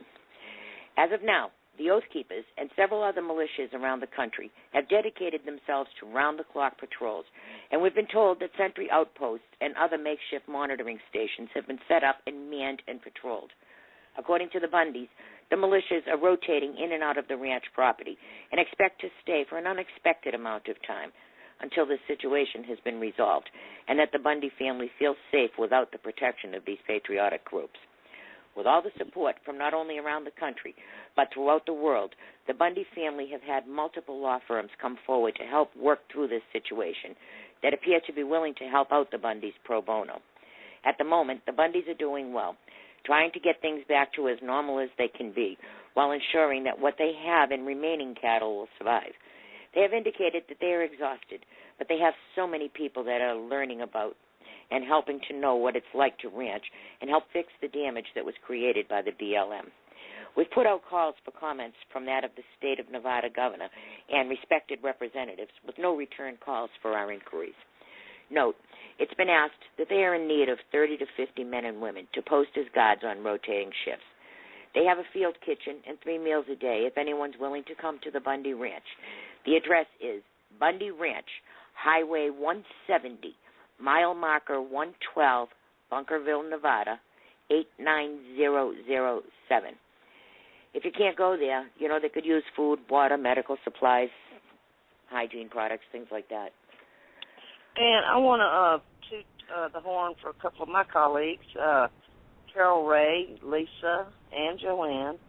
As of now, the Oath Keepers and several other militias around the country have dedicated themselves to round-the-clock patrols, and we've been told that sentry outposts and other makeshift monitoring stations have been set up and manned and patrolled. According to the Bundys, the militias are rotating in and out of the ranch property and expect to stay for an unexpected amount of time until this situation has been resolved and that the Bundy family feels safe without the protection of these patriotic groups. With all the support from not only around the country but throughout the world, the Bundy family have had multiple law firms come forward to help work through this situation that appear to be willing to help out the Bundys pro bono. At the moment, the Bundys are doing well, trying to get things back to as normal as they can be, while ensuring that what they have in remaining cattle will survive. They have indicated that they are exhausted, but they have so many people that are learning about and helping to know what it's like to ranch and help fix the damage that was created by the BLM. We've put out calls for comments from that of the state of Nevada governor and respected representatives with no return calls for our inquiries. Note, it's been asked that they are in need of 30 to 50 men and women to post as guards on rotating shifts. They have a field kitchen and 3 meals a day if anyone's willing to come to the Bundy Ranch. The address is Bundy Ranch, Highway 170, mile marker 112, Bunkerville, Nevada, 89007. If you can't go there, they could use food, water, medical supplies, hygiene products, things like that. And I want to toot the horn for a couple of my colleagues, Carol Ray, Lisa, and Joanne,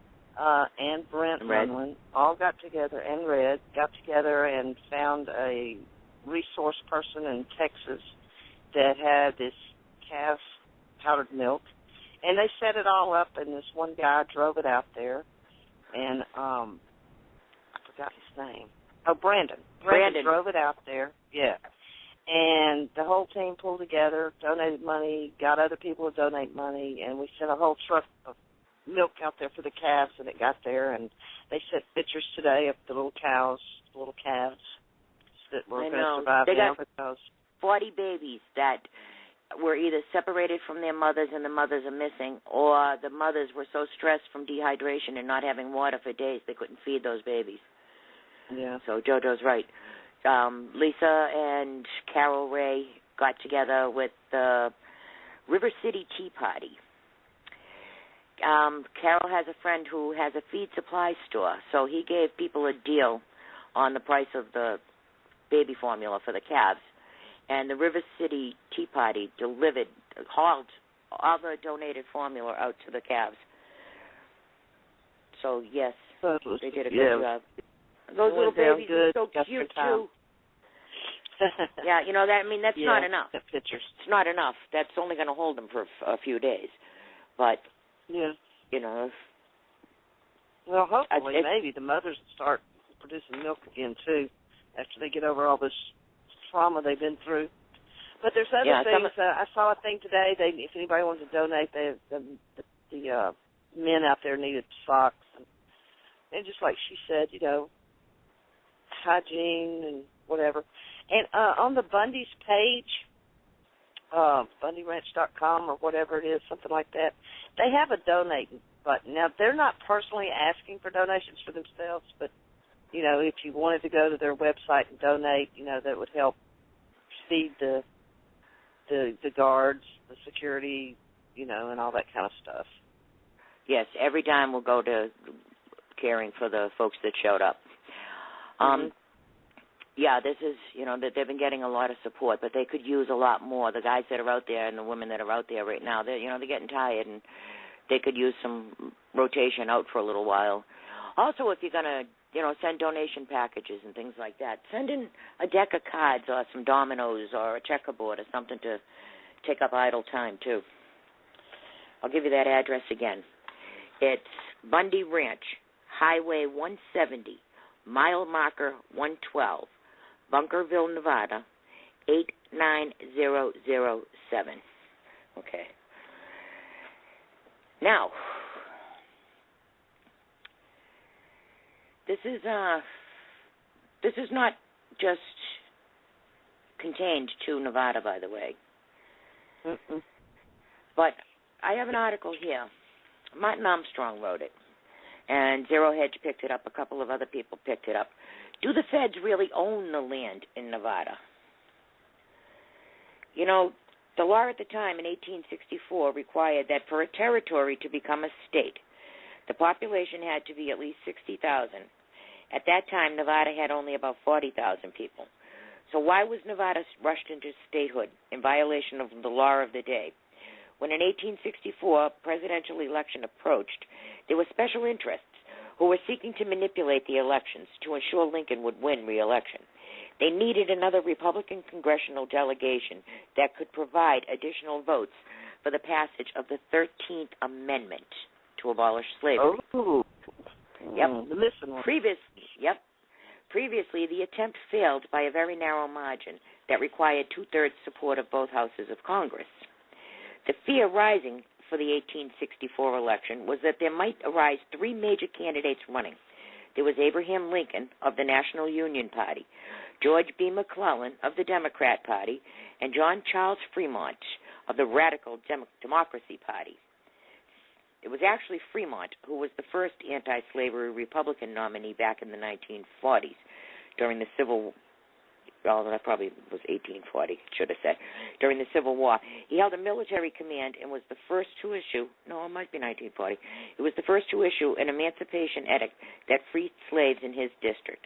and Brent Munlin, all got together, and Red, got together and found a resource person in Texas that had this calf powdered milk. And they set it all up, and this one guy drove it out there. And I forgot his name. Oh, Brandon. Brandon drove it out there, yeah. And the whole team pulled together, donated money, got other people to donate money, and we sent a whole truck of milk out there for the calves, and it got there. And they sent pictures today of the little calves, the little calves that were going to survive now because 40 babies that were either separated from their mothers and the mothers are missing, or the mothers were so stressed from dehydration and not having water for days they couldn't feed those babies. Yeah. So JoJo's right. Lisa and Carol Ray got together with the River City Tea Party. Carol has a friend who has a feed supply store, so he gave people a deal on the price of the baby formula for the calves. And the River City Tea Party hauled all the donated formula out to the calves. So, yes, they did a good job. Those little babies are so cute, too. Yeah, that's not enough. Pictures. It's not enough. That's only going to hold them for a few days. But, Well, hopefully, maybe the mothers will start producing milk again, too, after they get over all this trauma they've been through. But there's other things. I saw a thing today. If anybody wants to donate, the men out there needed socks. And just like she said, hygiene and whatever. And on the Bundy's page, bundyranch.com or whatever it is, something like that, they have a donate button. Now, they're not personally asking for donations for themselves, but, if you wanted to go to their website and donate, that would help feed the guards, the security, and all that kind of stuff. Yes, every dime will go to caring for the folks that showed up. Yeah, this is, that they've been getting a lot of support, but they could use a lot more. The guys that are out there and the women that are out there right now, they're getting tired, and they could use some rotation out for a little while. Also, if you're going to, send donation packages and things like that, send in a deck of cards or some dominoes or a checkerboard or something to take up idle time, too. I'll give you that address again. It's Bundy Ranch, Highway 170, mile marker 112, Bunkerville, Nevada, 89007. Okay. Now, this is not just contained to Nevada, by the way. But I have an article here. Martin Armstrong wrote it, and Zero Hedge picked it up. A couple of other people picked it up. Do the feds really own the land in Nevada? The law at the time in 1864 required that for a territory to become a state, the population had to be at least 60,000. At that time, Nevada had only about 40,000 people. So why was Nevada rushed into statehood in violation of the law of the day? When an 1864 presidential election approached, there were special interests who were seeking to manipulate the elections to ensure Lincoln would win re-election. They needed another Republican congressional delegation that could provide additional votes for the passage of the 13th Amendment to abolish slavery. Oh. Yep. Listen. Previously, the attempt failed by a very narrow margin that required two-thirds support of both houses of Congress. The fear rising for the 1864 election was that there might arise three major candidates running. There was Abraham Lincoln of the National Union Party, George B. McClellan of the Democrat Party, and John Charles Fremont of the Radical Democracy Party. It was actually Fremont who was the first anti-slavery Republican nominee back in the 1940s during the Civil War. Well, that probably was 1840, should have said, during the Civil War. He held a military command and was the first to issue, no, it might be 1940, he was the first to issue an emancipation edict that freed slaves in his district.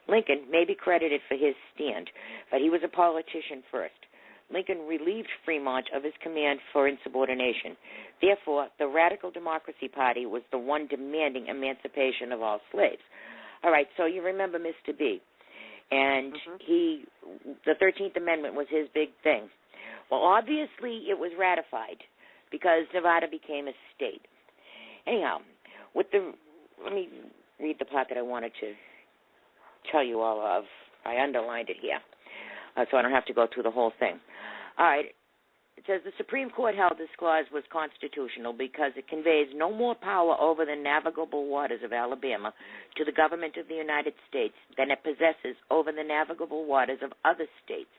Lincoln may be credited for his stand, but he was a politician first. Lincoln relieved Fremont of his command for insubordination. Therefore, the Radical Democracy Party was the one demanding emancipation of all slaves. All right, so you remember Mr. B. And the 13th Amendment was his big thing. Well, obviously it was ratified because Nevada became a state. Anyhow, let me read the part that I wanted to tell you all of. I underlined it here, so I don't have to go through the whole thing. All right. It says the Supreme Court held this clause was constitutional because it conveys no more power over the navigable waters of Alabama to the government of the United States than it possesses over the navigable waters of other states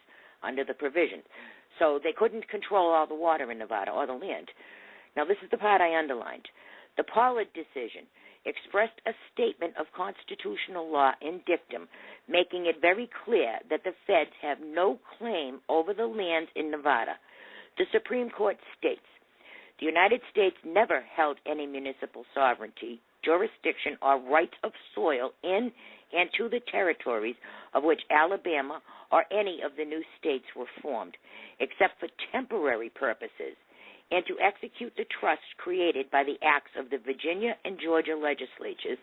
under the provision. So they couldn't control all the water in Nevada or the land. Now, this is the part I underlined. The Pollard decision expressed a statement of constitutional law in dictum, making it very clear that the feds have no claim over the lands in Nevada. The Supreme Court states, the United States never held any municipal sovereignty, jurisdiction, or right of soil in and to the territories of which Alabama or any of the new states were formed, except for temporary purposes, and to execute the trusts created by the acts of the Virginia and Georgia legislatures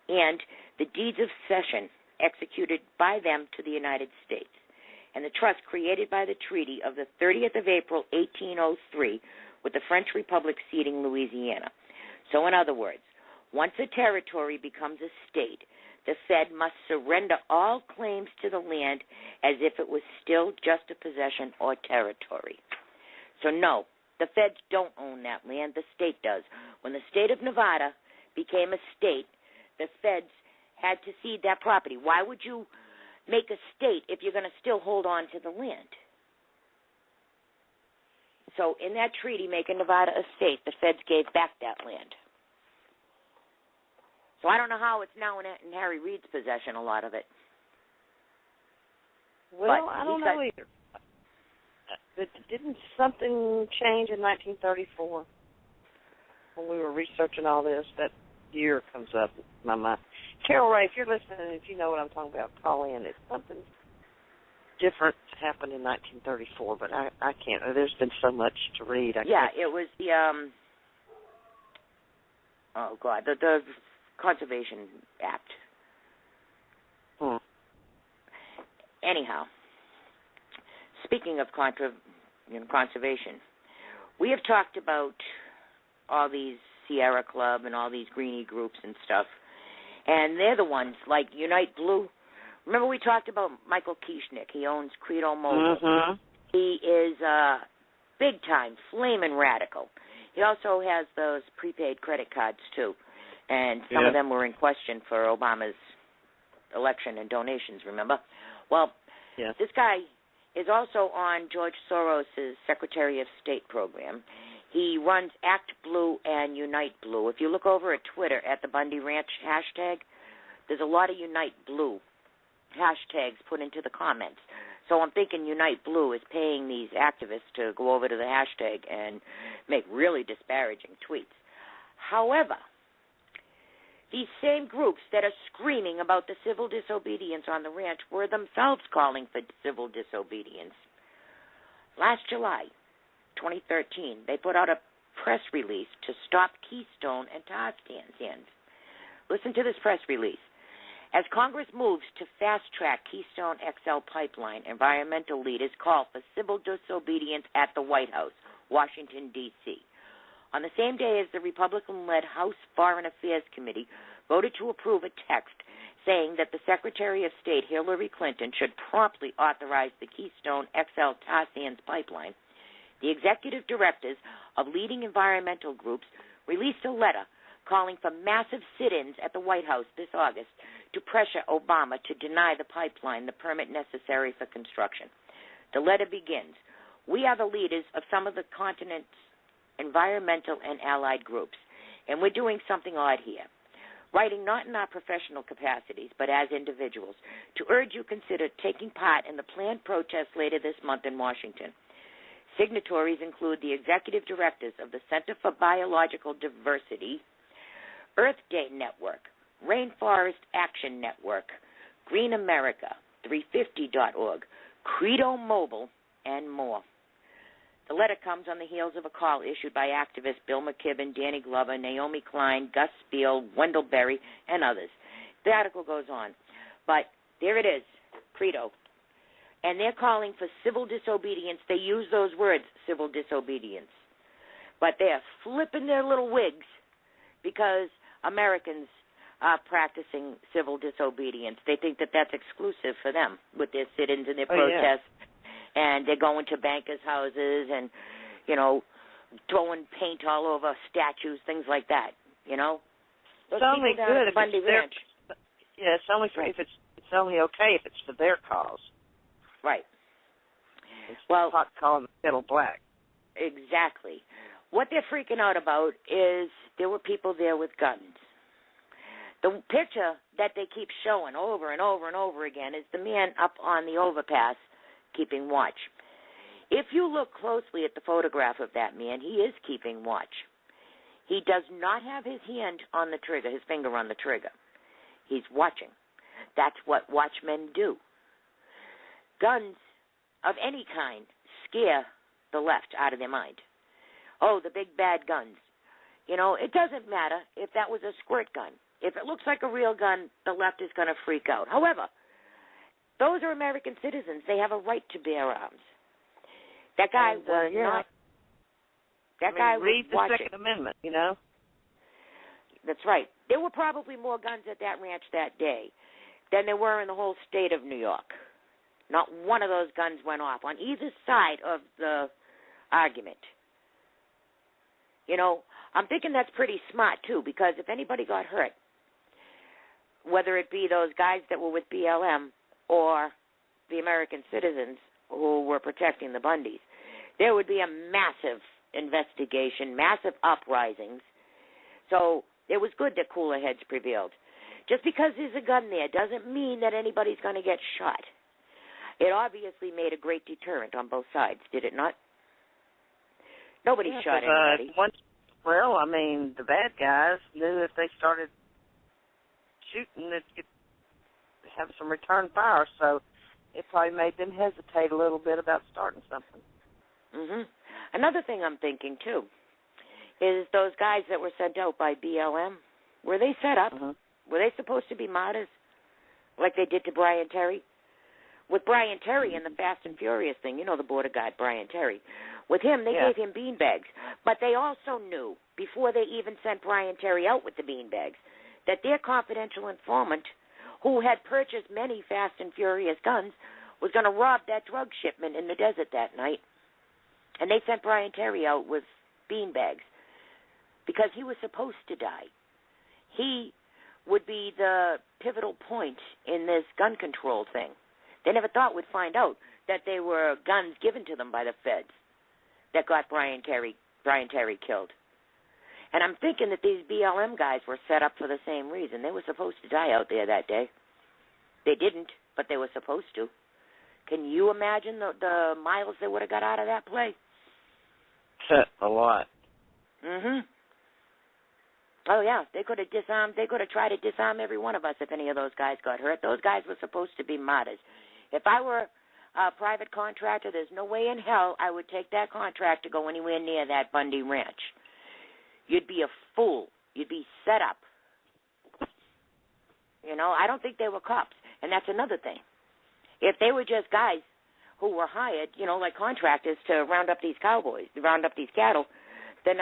and the deeds of cession executed by them to the United States, and the trust created by the treaty of the 30th of April, 1803, with the French Republic ceding Louisiana. So in other words, once a territory becomes a state, the Fed must surrender all claims to the land as if it was still just a possession or territory. So no, the Feds don't own that land, the state does. When the state of Nevada became a state, the Feds had to cede that property. Why would you make a state if you're going to still hold on to the land? So in that treaty making Nevada a state, the Feds gave back that land. So I don't know how it's now in Harry Reid's possession, a lot of it. Well, I don't know either. Didn't something change in 1934 when we were researching all this? That year comes up in my mind. Carol Ray, if you're listening, if you know what I'm talking about, call in. It's something different happened in 1934, but I can't. There's been so much to read. It was the the Conservation Act. Anyhow, speaking of conservation, we have talked about all these Sierra Club and all these greenie groups and stuff, and they're the ones like Unite Blue. Remember we talked about Michael Kieschnick. He owns Credo Mobile. He is big-time, flaming radical. He also has those prepaid credit cards, too, and some of them were in question for Obama's election and donations, remember? Well, this guy is also on George Soros' Secretary of State program. He runs Act Blue and Unite Blue. If you look over at Twitter at the Bundy Ranch hashtag, there's a lot of Unite Blue hashtags put into the comments. So I'm thinking Unite Blue is paying these activists to go over to the hashtag and make really disparaging tweets. However, These same groups that are screaming about the civil disobedience on the ranch were themselves calling for civil disobedience. Last July, 2013, they put out a press release to stop Keystone and tar sands. Listen to this press release. As Congress moves to fast-track Keystone XL pipeline, environmental leaders call for civil disobedience at the White House, Washington, D.C. On the same day as the Republican-led House Foreign Affairs Committee voted to approve a text saying that the Secretary of State, Hillary Clinton, should promptly authorize the Keystone XL tar sands pipeline, the executive directors of leading environmental groups released a letter calling for massive sit-ins at the White House this August to pressure Obama to deny the pipeline the permit necessary for construction. The letter begins, "We are the leaders of some of the continent's environmental and allied groups, and we're doing something odd here. Writing not in our professional capacities, but as individuals, to urge you consider taking part in the planned protest later this month in Washington. Signatories include the executive directors of the Center for Biological Diversity, Earth Day Network, Rainforest Action Network, Green America, 350.org, Credo Mobile, and more." The letter comes on the heels of a call issued by activists Bill McKibben, Danny Glover, Naomi Klein, Gus Spiel, Wendell Berry, and others. The article goes on. But there it is, Credo. And they're calling for civil disobedience. They use those words, civil disobedience. But they're flipping their little wigs because Americans are practicing civil disobedience. They think that that's exclusive for them with their sit-ins and their protests. And they're going to bankers' houses and, throwing paint all over statues, things like that, Those it's only good if Bundy it's Ranch. Yeah, it's only if it's only okay if it's for their cause. Right. It's well, hot calling the kettle black. Exactly. What they're freaking out about is there were people there with guns. The picture that they keep showing over and over and over again is the man up on the overpass keeping watch. If you look closely at the photograph of that man, he is keeping watch. He does not have his hand on the trigger, his finger on the trigger. He's watching. That's what watchmen do. Guns of any kind scare the left out of their mind. Oh, the big bad guns. It doesn't matter if that was a squirt gun. If it looks like a real gun, the left is going to freak out. However, those are American citizens. They have a right to bear arms. That guy was not. That guy read was the watching. Second Amendment, That's right. There were probably more guns at that ranch that day than there were in the whole state of New York. Not one of those guns went off on either side of the argument. I'm thinking that's pretty smart, too, because if anybody got hurt, whether it be those guys that were with BLM or the American citizens who were protecting the Bundys, there would be a massive investigation, massive uprisings. So it was good that cooler heads prevailed. Just because there's a gun there doesn't mean that anybody's going to get shot. It obviously made a great deterrent on both sides, did it not? Nobody shot anybody. The bad guys knew if they started shooting, it could have some return fire, so it probably made them hesitate a little bit about starting something. Another thing I'm thinking, too, is those guys that were sent out by BLM, were they set up? Were they supposed to be martyrs like they did to Brian Terry? With Brian Terry and the Fast and Furious thing, the border guard, Brian Terry. With him, they gave him beanbags. But they also knew, before they even sent Brian Terry out with the beanbags, that their confidential informant, who had purchased many Fast and Furious guns, was going to rob that drug shipment in the desert that night. And they sent Brian Terry out with beanbags because he was supposed to die. He would be the pivotal point in this gun control thing. They never thought we'd find out that they were guns given to them by the feds that got Brian Terry killed. And I'm thinking that these BLM guys were set up for the same reason. They were supposed to die out there that day. They didn't, but they were supposed to. Can you imagine the miles they would have got out of that play? A lot. Oh, yeah, they could have disarmed. They could have tried to disarm every one of us if any of those guys got hurt. Those guys were supposed to be martyrs. If I were a private contractor, there's no way in hell I would take that contract to go anywhere near that Bundy Ranch. You'd be a fool. You'd be set up. I don't think they were cops, and that's another thing. If they were just guys who were hired, like contractors to round up these cowboys, to round up these cattle, then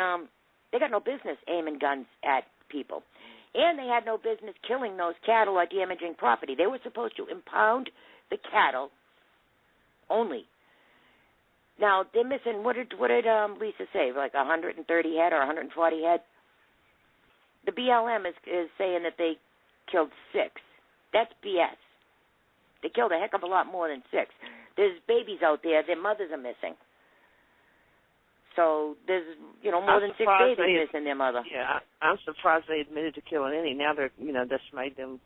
they got no business aiming guns at people. And they had no business killing those cattle or damaging property. They were supposed to impound the cattle only. Now, they're missing, what did Lisa say, like 130 head or 140 head? The BLM is saying that they killed 6. That's BS. They killed a heck of a lot more than 6. There's babies out there. Their mothers are missing. So there's, more than 6 babies missing their mother. Yeah, I'm surprised they admitted to killing any. Now they're, this made them,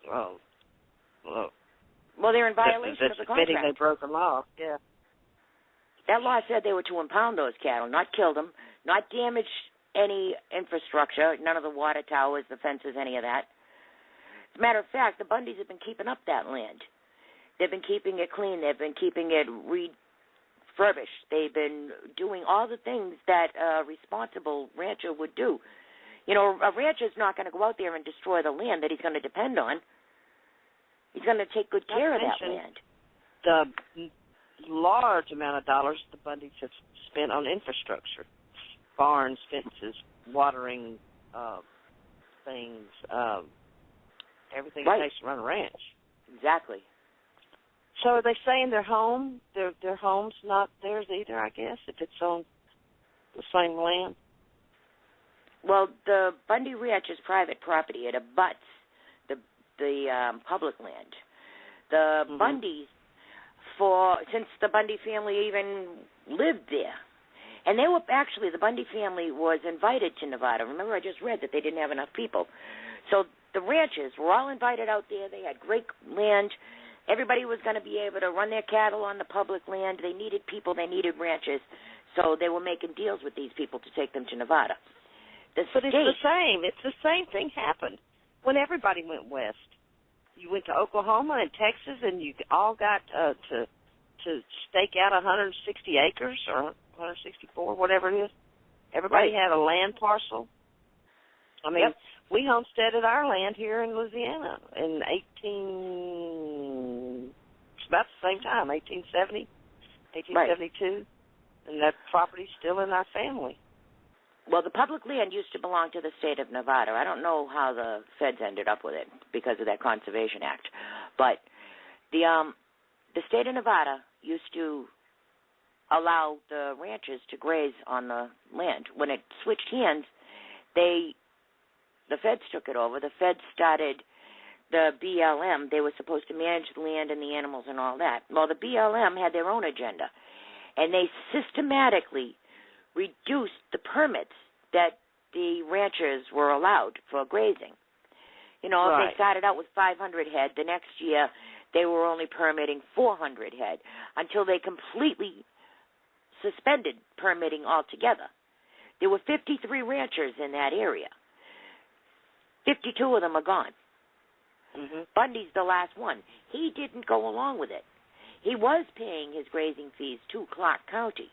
well, they're in violation of the contract. Admitting they broke a law, yeah. That law said they were to impound those cattle, not kill them, not damage any infrastructure, none of the water towers, the fences, any of that. As a matter of fact, the Bundys have been keeping up that land. They've been keeping it clean. They've been keeping it refurbished. They've been doing all the things that a responsible rancher would do. A rancher's not going to go out there and destroy the land that he's going to depend on. He's going to take good care of that land. The large amount of dollars the Bundys have spent on infrastructure, barns, fences, watering things, everything it takes to run a ranch. Exactly. So are they saying their home's not theirs either, I guess, if it's on the same land? Well, the Bundy Ranch is private property. It abuts the public land. The Bundys, since the Bundy family even lived there, and they were actually, the Bundy family was invited to Nevada. Remember, I just read that they didn't have enough people. So the ranchers were all invited out there. They had great land. Everybody was going to be able to run their cattle on the public land. They needed people. They needed ranches. So they were making deals with these people to take them to Nevada. But it's the same. It's the same thing happened when everybody went west. You went to Oklahoma and Texas, and you all got to stake out 160 acres or 164, whatever it is. Everybody had a land parcel. I mean, we homesteaded our land here in Louisiana in it's about the same time, 1870, 1872, and that property's still in our family. Well, the public land used to belong to the state of Nevada. I don't know how the feds ended up with it because of that Conservation Act, but the state of Nevada used to allow the ranchers to graze on the land. When it switched hands, the feds took it over. The feds started the BLM. They were supposed to manage the land and the animals and all that. Well, the BLM had their own agenda, and they systematically reduced the permits that the ranchers were allowed for grazing. If they started out with 500 head, the next year they were only permitting 400 head until they completely suspended permitting altogether. There were 53 ranchers in that area. 52 of them are gone. Bundy's the last one. He didn't go along with it. He was paying his grazing fees to Clark County,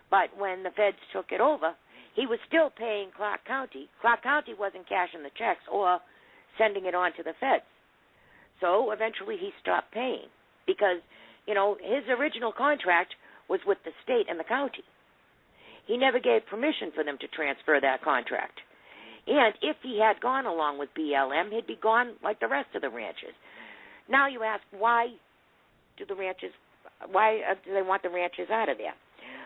but when the feds took it over, he was still paying Clark County. Clark County wasn't cashing the checks or sending it on to the feds. So eventually he stopped paying because, his original contract was with the state and the county. He never gave permission for them to transfer that contract. And if he had gone along with BLM, he'd be gone like the rest of the ranches. Now you ask, why do they want the ranches out of there?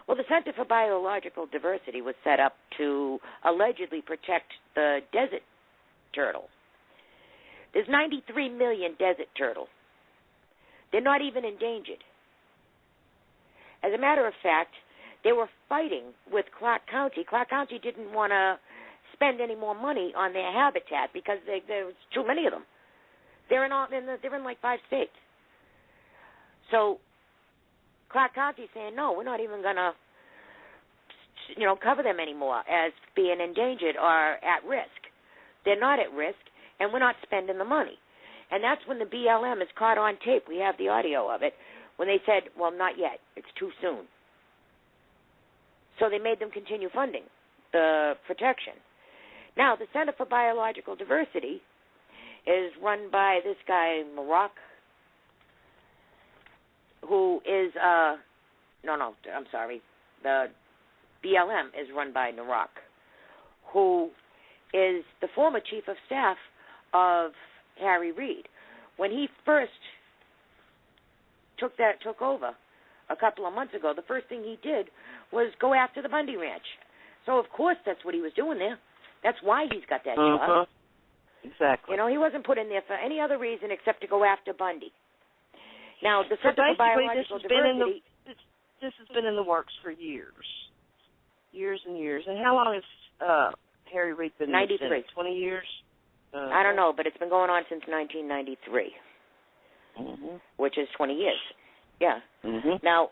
Well, the Center for Biological Diversity was set up to allegedly protect the desert turtle. There's 93 million desert turtles. They're not even endangered. As a matter of fact, they were fighting with Clark County. Clark County didn't want to spend any more money on their habitat because there was too many of them. They're in like 5 states. So Clark County's saying, no, we're not even going to cover them anymore as being endangered or at risk. They're not at risk, and we're not spending the money. And that's when the BLM is caught on tape. We have the audio of it, when they said, well, not yet. It's too soon. So they made them continue funding the protection. Now, the Center for Biological Diversity is run by this guy, Moretti, who is, the BLM is run by Moretti, who is the former chief of staff of Harry Reid. When he first took over a couple of months ago, the first thing he did was go after the Bundy Ranch. So, of course, that's what he was doing there. That's why he's got that job. Exactly. He wasn't put in there for any other reason except to go after Bundy. Now, the Center for Biological Diversity... This has been in the works for years and years. And how long has Harry Reid been in the Senate? 20 years? I don't know, but it's been going on since 1993, which is 20 years. Yeah. Now,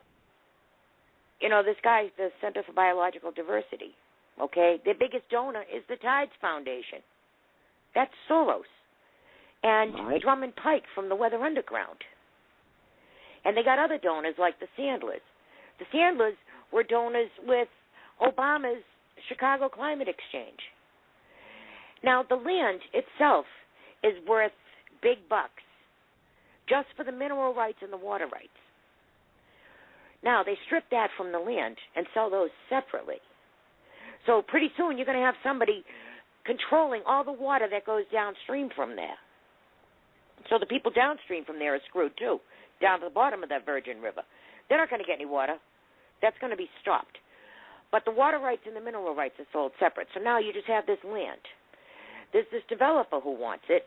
this guy, the Center for Biological Diversity, okay, their biggest donor is the Tides Foundation. That's Soros. And Drummond Pike from the Weather Underground. And they got other donors like the Sandlers. The Sandlers were donors with Obama's Chicago Climate Exchange. Now, the land itself is worth big bucks just for the mineral rights and the water rights. Now, they strip that from the land and sell those separately. So pretty soon you're going to have somebody controlling all the water that goes downstream from there. So the people downstream from there are screwed too, down to the bottom of that Virgin River. They're not going to get any water. That's going to be stopped. But the water rights and the mineral rights are sold separate. So now you just have this land. There's this developer who wants it.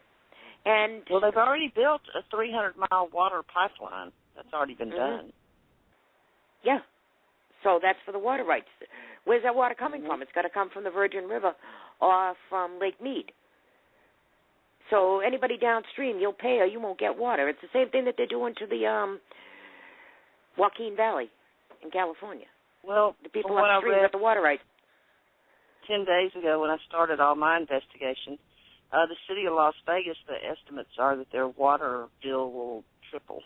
And well, they've already built a 300-mile water pipeline. That's already been done. Yeah. So that's for the water rights. Where's that water coming from? It's got to come from the Virgin River or from Lake Mead. So anybody downstream, you'll pay or you won't get water. It's the same thing that they're doing to the Joaquin Valley in California. Well, the people upstream got the water rights. 10 days ago when I started all my investigation, the city of Las Vegas, the estimates are that their water bill will triple.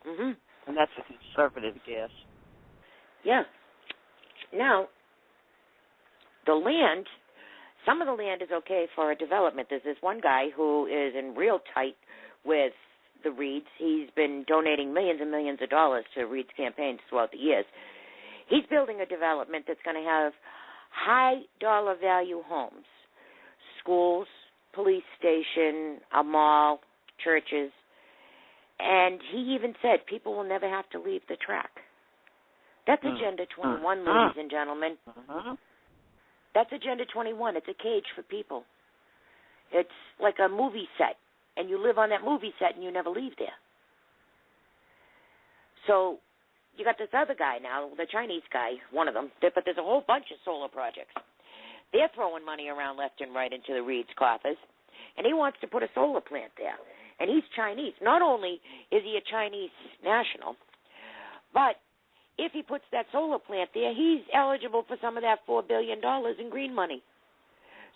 And that's a conservative guess. Yeah. Now, the land, some of the land is okay for a development. There's this one guy who is in real tight with the Reids. He's been donating millions and millions of dollars to Reid's campaigns throughout the years. He's building a development that's going to have high dollar value homes, schools, police station, a mall, churches, and he even said people will never have to leave the track. That's Agenda 21, ladies and gentlemen. That's Agenda 21. It's a cage for people. It's like a movie set, and you live on that movie set and you never leave there. So you got this other guy now, the Chinese guy, one of them, but there's a whole bunch of solar projects. They're throwing money around left and right into the Reid's coffers, and he wants to put a solar plant there. And he's Chinese. Not only is he a Chinese national, but if he puts that solar plant there, he's eligible for some of that $4 billion in green money.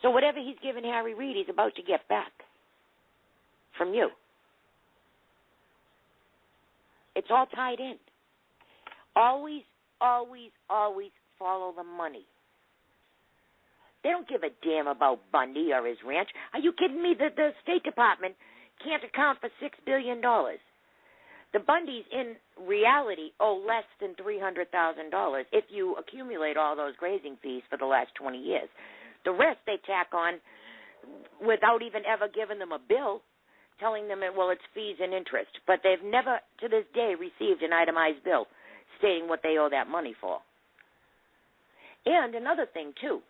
So whatever he's given Harry Reid, he's about to get back from you. It's all tied in. Always, always, always follow the money. They don't give a damn about Bundy or his ranch. Are you kidding me? The State Department can't account for $6 billion. The Bundys, in reality, owe less than $300,000 if you accumulate all those grazing fees for the last 20 years. The rest they tack on without even ever giving them a bill, telling them, well, it's fees and interest. But they've never, to this day, received an itemized bill stating what they owe that money for. And another thing, too,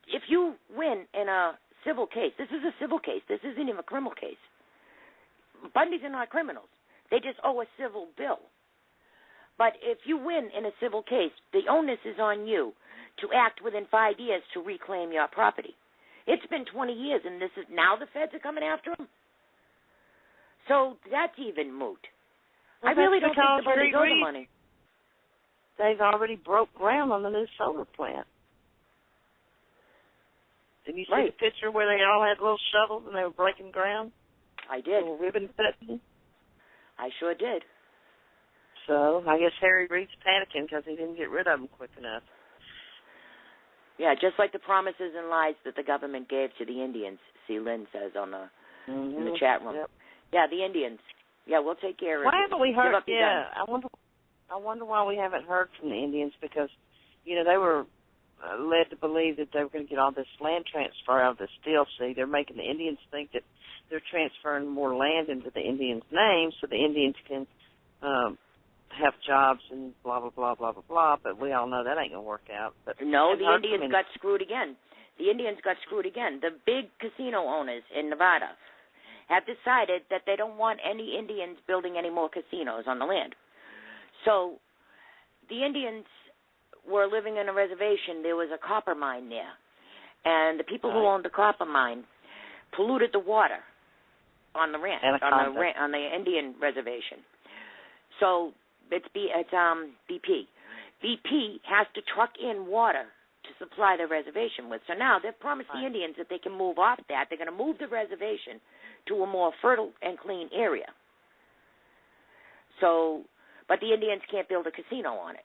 if you win in a civil case, this is a civil case, this isn't even a criminal case. Bundys are not criminals. They just owe a civil bill. But if you win in a civil case, the onus is on you to act within 5 years to reclaim your property. It's been 20 years, and this is now the feds are coming after them? So that's even moot. Well, I really don't think the Bundys owe the money. they've already broke ground on the new solar plant. Did you see the picture where they all had little shovels and they were breaking ground? I did. Little ribbon cutting? I sure did. So I guess Harry Reid's panicking because he didn't get rid of them quick enough. Yeah, just like the promises and lies that the government gave to the Indians, see, Lynn says in the chat room. Yep. Yeah, the Indians. Yeah, we'll take care of it. Why haven't we heard? Yeah, I wonder why we haven't heard from the Indians, because, they were led to believe that they were going to get all this land transfer out of this deal. See, they're making the Indians think that they're transferring more land into the Indians' names so the Indians can have jobs and blah, blah, blah, blah, blah, blah. But we all know that ain't going to work out. But no, the Indians got screwed again. The Indians got screwed again. The big casino owners in Nevada have decided that they don't want any Indians building any more casinos on the land. So the Indians were living in a reservation. There was a copper mine there. And the people who owned the copper mine polluted the water on the ranch, on the Indian reservation. So it's BP. BP has to truck in water to supply the reservation with. So now they've promised the Indians that they can move off that. They're going to move the reservation to a more fertile and clean area. So, but the Indians can't build a casino on it.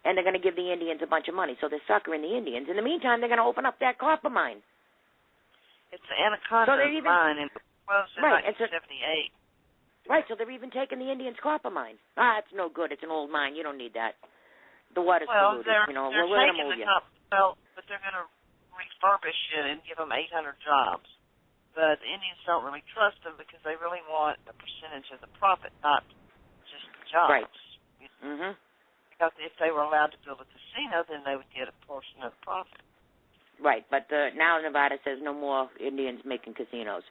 And they're going to give the Indians a bunch of money. So they're suckering the Indians. In the meantime, they're going to open up that copper mine. It's the Anaconda mine, and it was closed in 1978. Right, so they're even taking the Indians' copper mine. It's no good. It's an old mine. You don't need that. The water's polluted. They're we're taking the but they're going to refurbish it and give them 800 jobs. But the Indians don't really trust them because they really want a percentage of the profit, not just jobs. Right. Mm-hmm. Because if they were allowed to build a casino, then they would get a portion of the profit. Right, but now Nevada says no more Indians making casinos.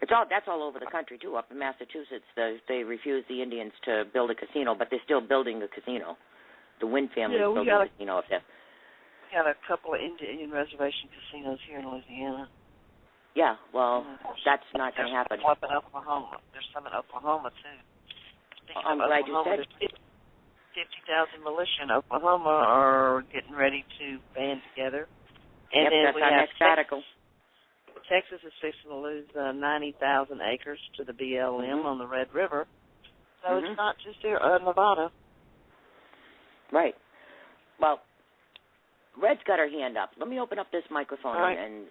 That's all over the country, too. Up in Massachusetts, they refuse the Indians to build a casino, but they're still building a casino. The Wynn family is building a casino up there. We got a couple of Indian reservation casinos here in Louisiana. Yeah, well, that's not going to happen. There's some in Oklahoma. There's some in Oklahoma, too. I'm glad you said. 50,000 militia in Oklahoma are getting ready to band together. And then that's we our have next article. Texas is fixing to lose 90,000 acres to the BLM on the Red River. So it's not just here, Nevada. Right. Well, Red's got her hand up. Let me open up this microphone, and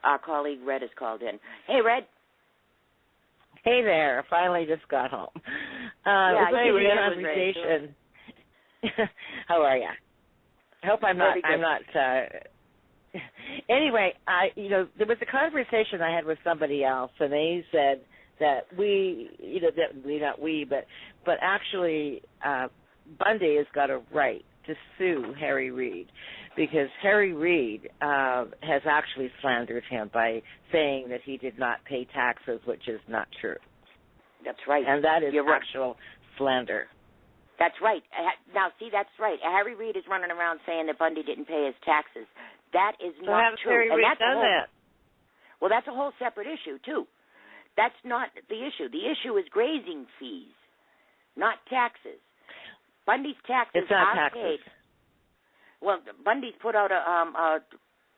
our colleague Red has called in. Hey, Red. Hey there. Finally just got home. Hey, Red. Conversation. How are you? I hope I'm not. Anyway, there was a conversation I had with somebody else, and they said that but actually, Bundy has got a right to sue Harry Reid, because Harry Reid has actually slandered him by saying that he did not pay taxes, which is not true. That's right. And that is actual slander. That's right. Now, see, that's right. Harry Reid is running around saying that Bundy didn't pay his taxes. That is not true. Harry Reid done that? Well, that's a whole separate issue, too. That's not the issue. The issue is grazing fees, not taxes. Bundy's taxes are paid. Well, Bundy's put out a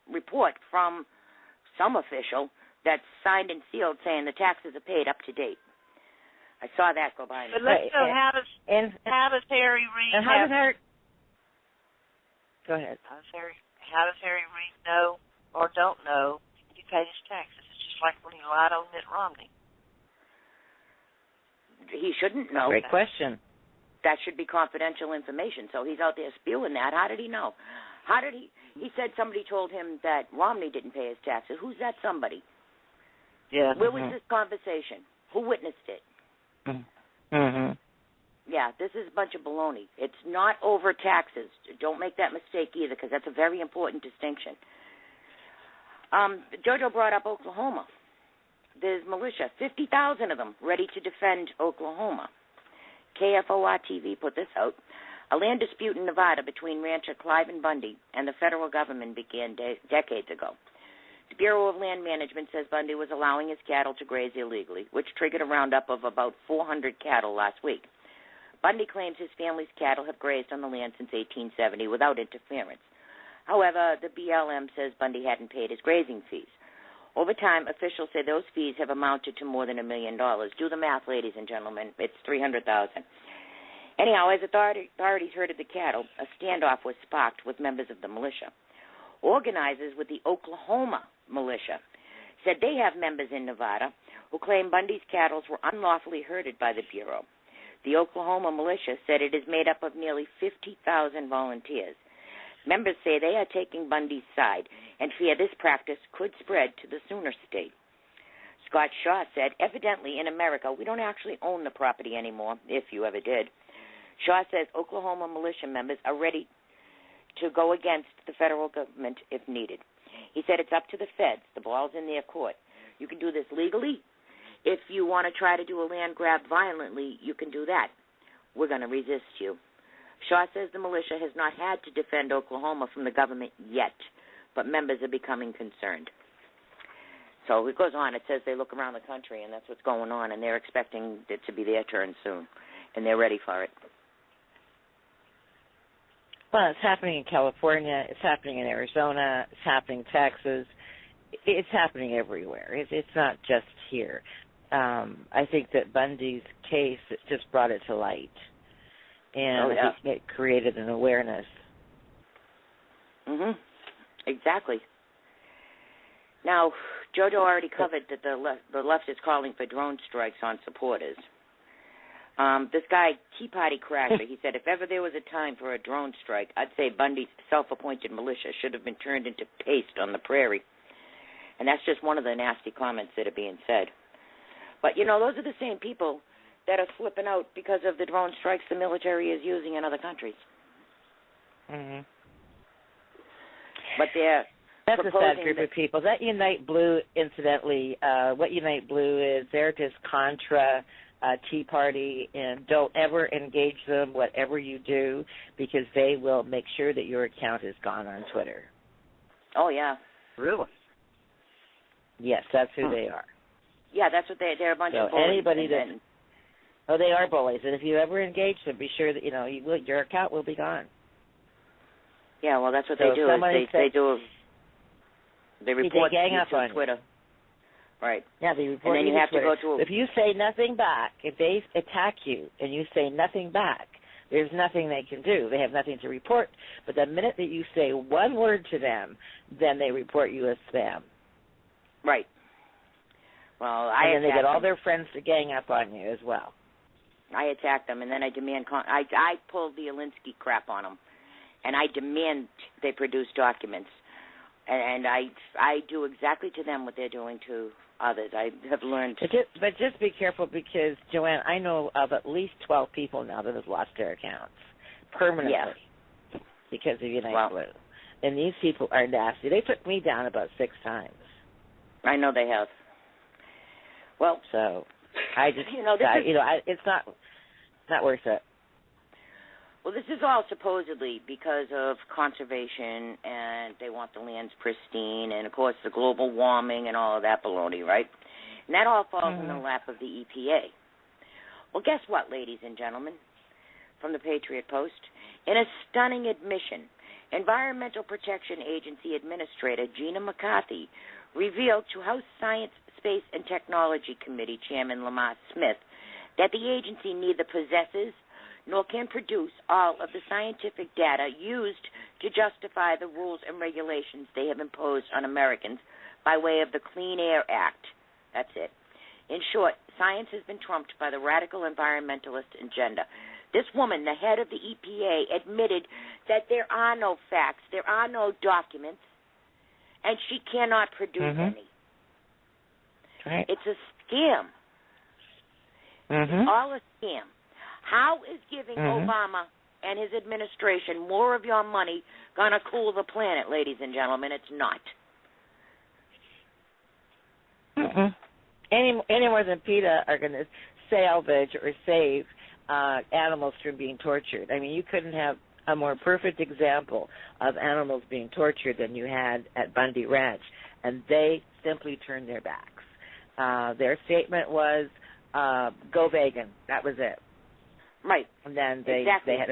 report from some official that's signed and sealed saying the taxes are paid up to date. I saw that go by. But let's know, how does Harry Reid Go ahead. How does Harry Reid know or don't know he paid his taxes? It's just like when he lied on Mitt Romney. He shouldn't know. Great question. That should be confidential information. So he's out there spewing that. How did he know? He said somebody told him that Romney didn't pay his taxes. Who's that somebody? Yeah. Where was this conversation? Who witnessed it? Mm-hmm. Yeah, this is a bunch of baloney. It's not over taxes. Don't make that mistake either, because that's a very important distinction. Jojo brought up Oklahoma. There's militia, 50,000 of them, ready to defend Oklahoma. KFOR-TV put this out. A land dispute in Nevada between rancher Clive and Bundy and the federal government began decades ago. The Bureau of Land Management says Bundy was allowing his cattle to graze illegally, which triggered a roundup of about 400 cattle last week. Bundy claims his family's cattle have grazed on the land since 1870 without interference. However, the BLM says Bundy hadn't paid his grazing fees. Over time, officials say those fees have amounted to more than $1 million. Do the math, ladies and gentlemen. It's $300,000. Anyhow, as authorities herded the cattle, a standoff was sparked with members of the militia. Organizers with the Oklahoma militia said they have members in Nevada who claim Bundy's cattle were unlawfully herded by the Bureau. The Oklahoma militia said it is made up of nearly 50,000 volunteers. Members say they are taking Bundy's side and fear this practice could spread to the Sooner State. Scott Shaw said, evidently in America we don't actually own the property anymore, if you ever did. Shaw says Oklahoma militia members are ready to go against the federal government if needed. He said it's up to the feds. The ball's in their court. You can do this legally. If you want to try to do a land grab violently, you can do that. We're going to resist you. Shaw says the militia has not had to defend Oklahoma from the government yet, but members are becoming concerned. So it goes on. It says they look around the country, and that's what's going on, and they're expecting it to be their turn soon, and they're ready for it. Well, it's happening in California. It's happening in Arizona. It's happening in Texas. It's happening everywhere. It's not just here. I think that Bundy's case just brought it to light, and I think it created an awareness. Exactly. Now, JoJo already covered that the left is calling for drone strikes on supporters. This guy, Tea Party Crasher, he said, if ever there was a time for a drone strike, I'd say Bundy's self-appointed militia should have been turned into paste on the prairie. And that's just one of the nasty comments that are being said. But, you know, those are the same people that are flipping out because of the drone strikes the military is using in other countries. But that's a sad group of people. That Unite Blue, incidentally, what Unite Blue is, they're just contra Tea Party, and don't ever engage them, whatever you do, because they will make sure that your account is gone on Twitter. Oh, yeah. Really? Yes, that's who they are. Yeah, that's what they're a bunch of bullies. Anybody they are bullies, and if you ever engage them, be sure that your account will be gone. Yeah, well, that's what they do. They report to Twitter. Right. Yeah, they report and then you have Twitter. to go to if you say nothing back, if they attack you and you say nothing back, there's nothing they can do. They have nothing to report. But the minute that you say one word to them, then they report you as spam. Right. Well, and then they get all their friends to gang up on you as well. I attack them, and then I demand. I pulled the Alinsky crap on them, and I demand they produce documents, and I do exactly to them what they're doing to others. I have learned. But just be careful, because Joanne, I know of at least 12 people now that have lost their accounts permanently because of Unite Blue, and these people are nasty. They took me down about 6 times. I know they have. Well, so I just it's not worth it. Well, this is all supposedly because of conservation, and they want the lands pristine, and of course the global warming and all of that baloney, right? And that all falls in the lap of the EPA. Well, guess what, ladies and gentlemen, from the Patriot Post? In a stunning admission, Environmental Protection Agency Administrator Gina McCarthy revealed to House Science, Space, and Technology Committee Chairman Lamar Smith that the agency neither possesses nor can produce all of the scientific data used to justify the rules and regulations they have imposed on Americans by way of the Clean Air Act. That's it. In short, science has been trumped by the radical environmentalist agenda. This woman, the head of the EPA, admitted that there are no facts, there are no documents, and she cannot produce any. Right. It's a scam. It's all a scam. How is giving Obama and his administration more of your money going to cool the planet, ladies and gentlemen? It's not. Any more than PETA are going to salvage or save animals from being tortured. I mean, you couldn't have a more perfect example of animals being tortured than you had at Bundy Ranch, and they simply turned their backs. Their statement was, go vegan. That was it. Right. And then they had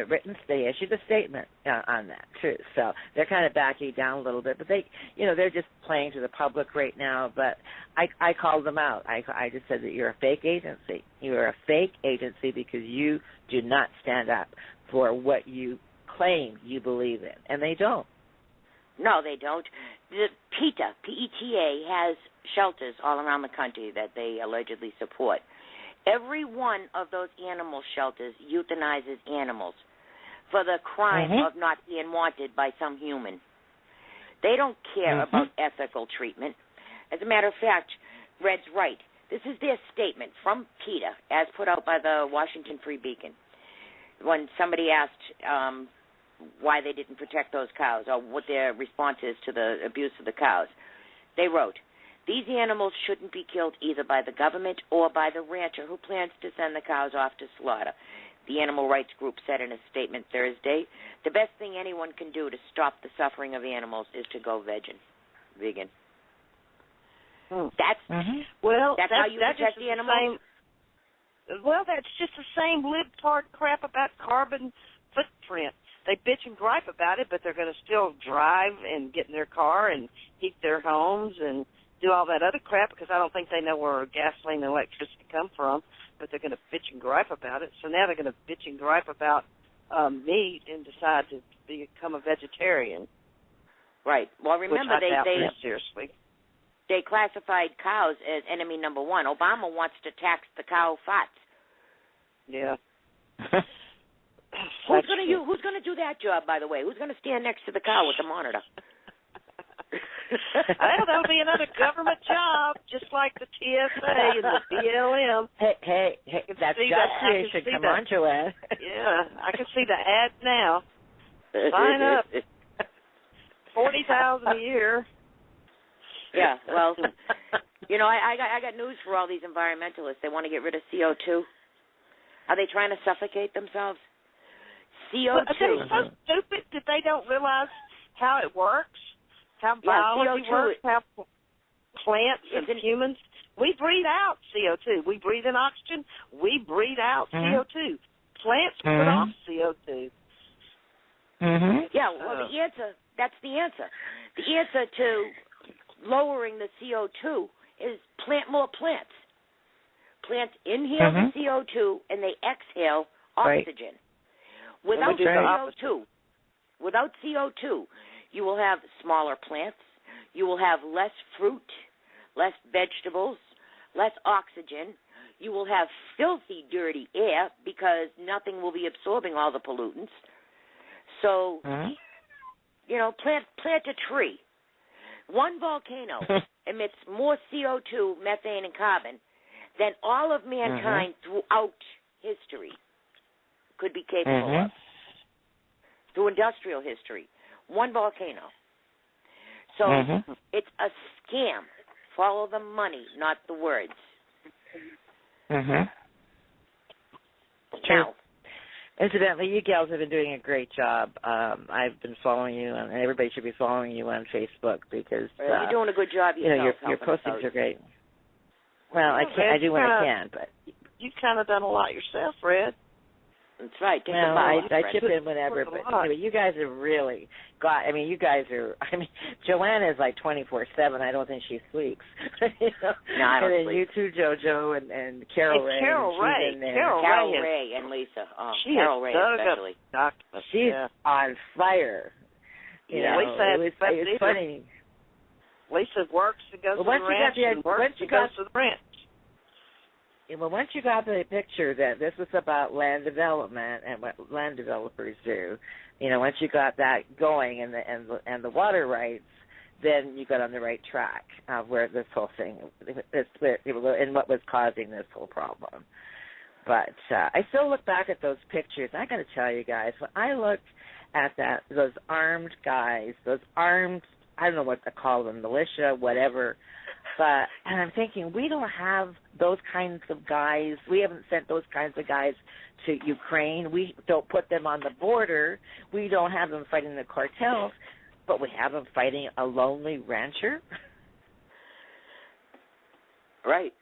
they issued a statement on that too. So they're kind of backing down a little bit, but they're just playing to the public right now. But I called them out. I just said that you're a fake agency. You are a fake agency because you do not stand up for what you claim you believe in, and they don't. No, they don't. The PETA, P-E-T-A, has shelters all around the country that they allegedly support. Every one of those animal shelters euthanizes animals for the crime of not being wanted by some human. They don't care about ethical treatment. As a matter of fact, Red's right. This is their statement from PETA, as put out by the Washington Free Beacon. When somebody asked why they didn't protect those cows or what their response is to the abuse of the cows, they wrote, "These animals shouldn't be killed either by the government or by the rancher who plans to send the cows off to slaughter." The animal rights group said in a statement Thursday, "The best thing anyone can do to stop the suffering of animals is to go vegan." That's that's how you protect the animals. Well, that's just the same libtard crap about carbon footprint. They bitch and gripe about it, but they're going to still drive and get in their car and heat their homes and do all that other crap because I don't think they know where gasoline and electricity come from, but they're going to bitch and gripe about it. So now they're going to bitch and gripe about meat and decide to become a vegetarian. Right. Well, remember seriously. They classified cows as enemy number one. Obama wants to tax the cow fats. Yeah. Who's going to do that job, by the way? Who's going to stand next to the cow with the monitor? Well, that'll be another government job, just like the TSA and the BLM. Hey, that's job creation. Come on, Joanne. Yeah, I can see the ad now. Sign up. $40,000 a year. Yeah, well, I got news for all these environmentalists. They want to get rid of CO2. Are they trying to suffocate themselves? CO2. They're so stupid that they don't realize how it works, how biology works, how plants and humans. We breathe out CO2. We breathe in oxygen. We breathe out CO2. Plants put off CO2. Yeah, well, that's the answer. The answer to lowering the CO2 is plant more plants. Plants inhale the CO2 and they exhale oxygen. Without CO2, you will have smaller plants, you will have less fruit, less vegetables, less oxygen, you will have filthy, dirty air because nothing will be absorbing all the pollutants. So, plant a tree. One volcano emits more CO2, methane, and carbon than all of mankind throughout history could be capable of. Through industrial history. One volcano. So it's a scam. Follow the money, not the words. Now, incidentally, you gals have been doing a great job. I've been following you, and everybody should be following you on Facebook because you're doing a good job yourself. Your postings are great. Well, I do when I can, but you've kind of done a lot yourself, Red. That's right. I chip in whenever, but anyway, you guys have really got. Joanne is like 24/7. I don't think she sleeps. No, I don't and then sleep. you too, JoJo, and Carol Ray. Carol Ray and Lisa. Oh, Carol Ray especially. She's on fire. Lisa, it's funny. Lisa works and goes to the ranch and works and goes to the ranch. Well, once you got the picture that this was about land development and what land developers do, once you got that going and the water rights, then you got on the right track of where this whole thing is and what was causing this whole problem. But I still look back at those pictures. I got to tell you guys, when I look at those armed guys, I don't know what to call them, militia, whatever. And I'm thinking, we don't have those kinds of guys. We haven't sent those kinds of guys to Ukraine. We don't put them on the border. We don't have them fighting the cartels, but we have them fighting a lonely rancher. Right.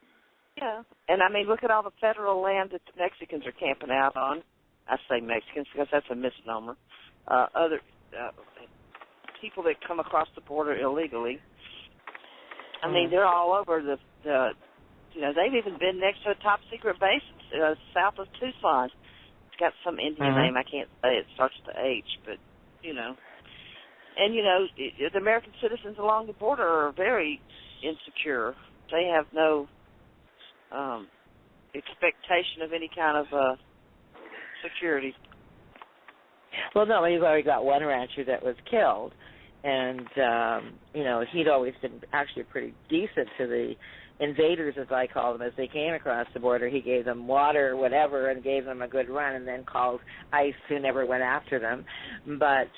Yeah. And, look at all the federal land that the Mexicans are camping out on. I say Mexicans because that's a misnomer, other people that come across the border illegally. I mean, they're all over the they've even been next to a top secret base south of Tucson. It's got some Indian name. I can't say it. Starts with the H, but, And, the American citizens along the border are very insecure. They have no expectation of any kind of security. Well, no, you've already got one rancher that was killed, and, he'd always been actually pretty decent to the invaders, as I call them, as they came across the border. He gave them water, whatever, and gave them a good run, and then called ICE, who never went after them. But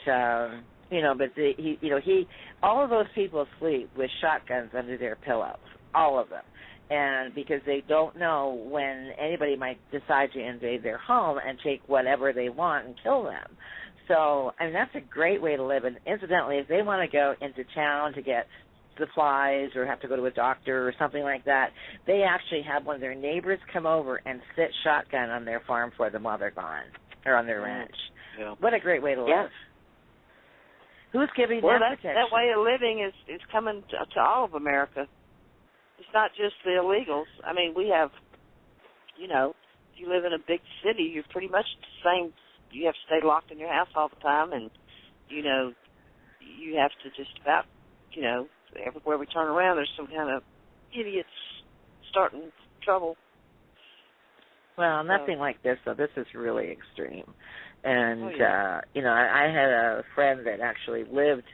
all of those people sleep with shotguns under their pillows, all of them, and because they don't know when anybody might decide to invade their home and take whatever they want and kill them. So, that's a great way to live. And incidentally, if they want to go into town to get supplies or have to go to a doctor or something like that, they actually have one of their neighbors come over and sit shotgun on their farm for them while they're gone, or on their ranch. Yeah. What a great way to live. Yeah. Who's giving them protection? That way of living is coming to all of America. It's not just the illegals. I mean, we have, if you live in a big city, you're pretty much the same. You have to stay locked in your house all the time, and, you have to just about, everywhere we turn around, there's some kind of idiots starting trouble. Well, nothing like this, though. This is really extreme. And, I had a friend that actually lived,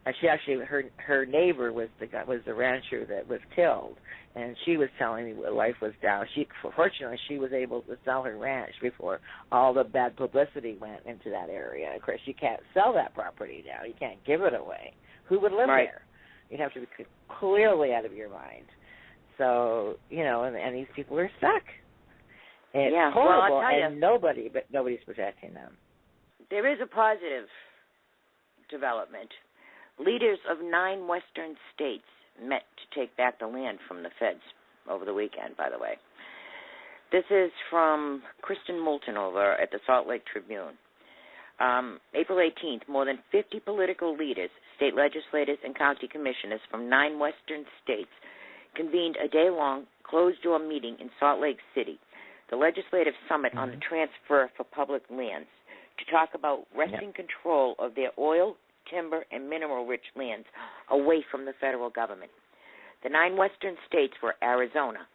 her neighbor was the rancher that was killed, and she was telling me what life was down. Fortunately, she was able to sell her ranch before all the bad publicity went into that area. Of course, you can't sell that property now. You can't give it away. Who would live there? You'd have to be clearly out of your mind. So, and these people are stuck. It's horrible, and nobody's protecting them. There is a positive development. Leaders of 9 western states met to take back the land from the feds over the weekend, by the way. This is from Kristen Moulton over at the Salt Lake Tribune. April 18th, more than 50 political leaders, state legislators, and county commissioners from 9 western states convened a day-long closed-door meeting in Salt Lake City, the legislative summit on the transfer for public lands, to talk about wresting control of their oil, timber, and mineral-rich lands away from the federal government. The 9 western states were Arizona,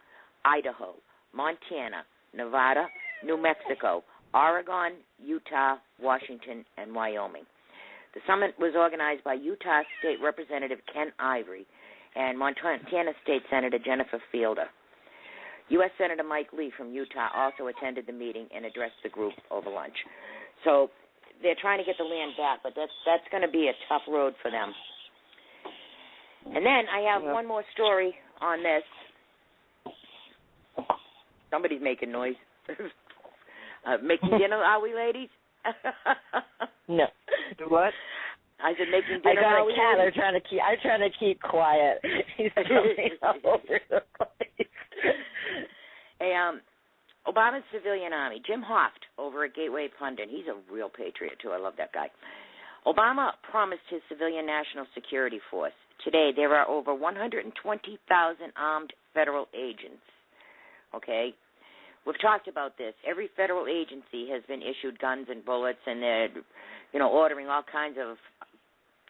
Idaho, Montana, Nevada, New Mexico, Oregon, Utah, Washington, and Wyoming. The summit was organized by Utah State Representative Ken Ivory and Montana State Senator Jennifer Fielder. U.S. Senator Mike Lee from Utah also attended the meeting and addressed the group over lunch. So they're trying to get the land back, but that's going to be a tough road for them. And then I have one more story on this. Somebody's making noise. Making dinner, are we, ladies? No. What? I said making dinner. I got a cat. I'm trying to keep quiet. He's jumping all over the place. Hey, Obama's civilian army, Jim Hoft over at Gateway Pundit. He's a real patriot too. I love that guy. Obama promised his civilian national security force. Today, there are over 120,000 armed federal agents. Okay? We've talked about this. Every federal agency has been issued guns and bullets, and they're, ordering all kinds of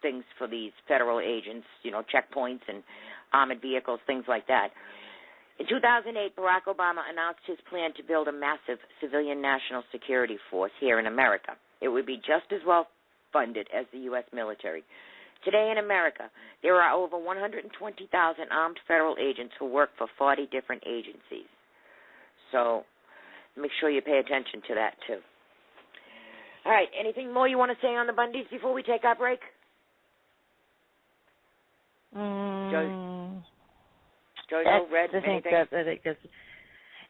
things for these federal agents, checkpoints and armored vehicles, things like that. In 2008, Barack Obama announced his plan to build a massive civilian national security force here in America. It would be just as well funded as the U.S. military. Today in America, there are over 120,000 armed federal agents who work for 40 different agencies. So make sure you pay attention to that, too. All right, anything more you want to say on the Bundys before we take our break? Jojo, Red, anything? I think that's,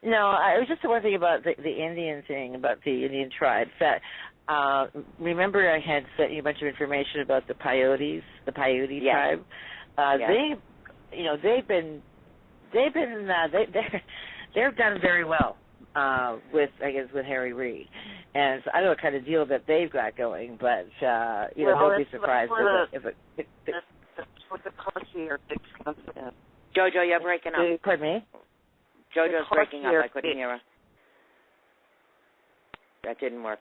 no, it was just one thing about the Indian thing, about the Indian tribes. That remember I had sent you a bunch of information about the Paiute tribe. They've done very well with Harry Reid, And so I don't know what kind of deal that they've got going, but don't be surprised if it that's what the Cartier fix comes in. Jojo, you're breaking up. Pardon me? Jojo's breaking up. I couldn't hear her. That didn't work.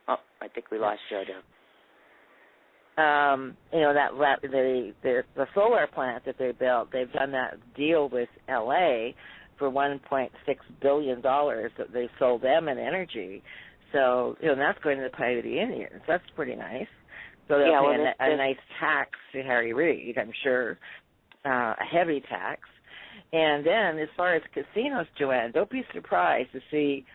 Oh, I think we lost Jojo. The solar plant that they built, they've done that deal with L.A. for $1.6 billion that they sold them in energy. So, that's going to pay to the Indians. That's pretty nice. So they'll pay a nice tax to Harry Reid, I'm sure, a heavy tax. And then as far as casinos, Joanne, don't be surprised to see,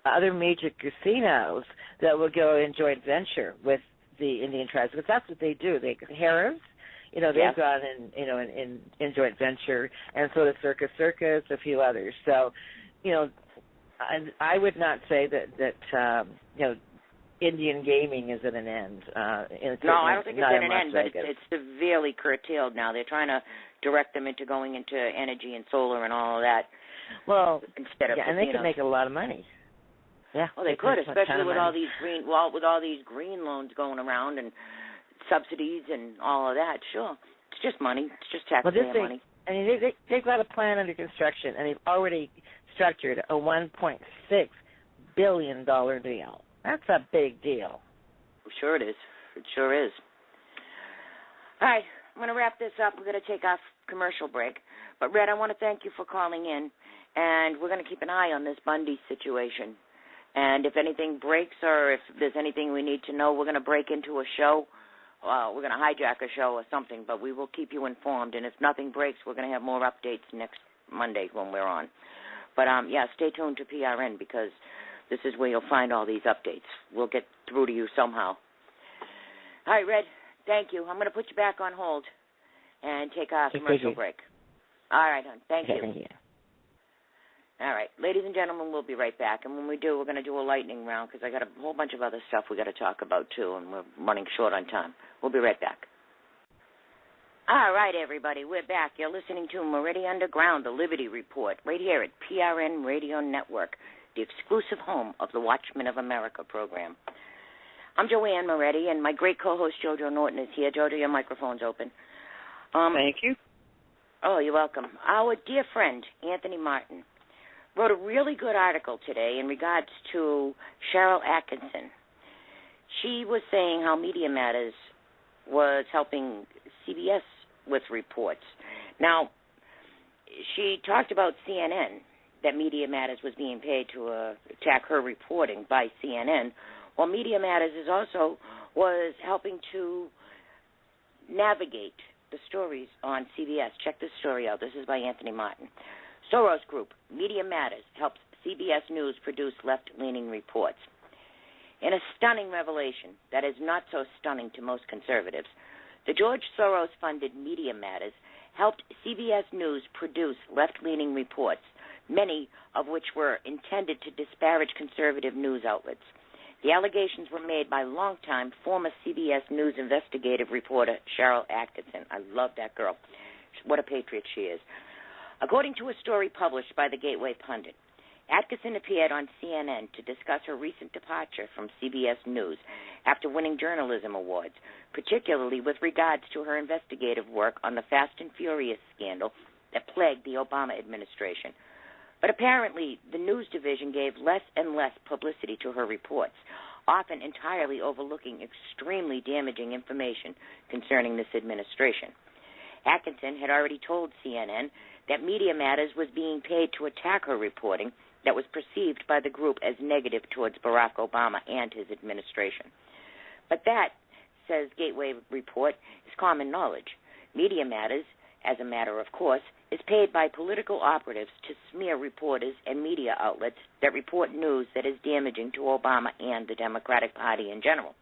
other major casinos that will go in joint venture with the Indian tribes, because that's what they do. Harris, they've gone in joint venture, and so does Circus, a few others. So, I would not say that Indian gaming is at an end. No, I don't think it's at an end, but it's severely curtailed now. They're trying to direct them into going into energy and solar and all of that. Well, instead of and they could make a lot of money. Yeah, well, they could, especially with all these green loans going around and subsidies and all of that. Sure, it's just money. It's just taxpayer money. I mean, they've got a plan under construction, and they've already structured a $1.6 billion deal. That's a big deal. Sure it is. It sure is. All right, I'm going to wrap this up. We're going to take our commercial break. But, Red, I want to thank you for calling in, and we're going to keep an eye on this Bundy situation. And if anything breaks or if there's anything we need to know, we're going to break into a show. We're going to hijack a show or something, but we will keep you informed. And if nothing breaks, we're going to have more updates next Monday when we're on. But, stay tuned to PRN because this is where you'll find all these updates. We'll get through to you somehow. All right, Red, thank you. I'm going to put you back on hold and take our commercial break. All right, hon. Thank you. All right, ladies and gentlemen, we'll be right back. And when we do, we're going to do a lightning round because I got a whole bunch of other stuff we got to talk about, too, and we're running short on time. We'll be right back. All right, everybody, we're back. You're listening to Moretti Underground, the Liberty Report, right here at PRN Radio Network, the exclusive home of the Watchmen of America program. I'm Joanne Moretti, and my great co-host Jojo Norton is here. Jojo, your microphone's open. Thank you. Oh, you're welcome. Our dear friend, Anthony Martin, wrote a really good article today in regards to Cheryl Atkinson. She was saying how Media Matters was helping CBS with reports. Now, she talked about CNN, that Media Matters was being paid to attack her reporting by CNN, while Media Matters was helping to navigate the stories on CBS. Check this story out. This is by Anthony Martin. Soros Group, Media Matters, helps CBS News produce left-leaning reports. In a stunning revelation that is not so stunning to most conservatives, the George Soros-funded Media Matters helped CBS News produce left-leaning reports, many of which were intended to disparage conservative news outlets. The allegations were made by longtime former CBS News investigative reporter Cheryl Atkinson. I love that girl. What a patriot she is. According to a story published by the Gateway Pundit, Atkinson appeared on CNN to discuss her recent departure from CBS News after winning journalism awards, particularly with regards to her investigative work on the Fast and Furious scandal that plagued the Obama administration. But apparently, the news division gave less and less publicity to her reports, often entirely overlooking extremely damaging information concerning this administration. Atkinson had already told CNN that Media Matters was being paid to attack her reporting that was perceived by the group as negative towards Barack Obama and his administration. But that, says Gateway Report, is common knowledge. Media Matters, as a matter of course, is paid by political operatives to smear reporters and media outlets that report news that is damaging to Obama and the Democratic Party in general.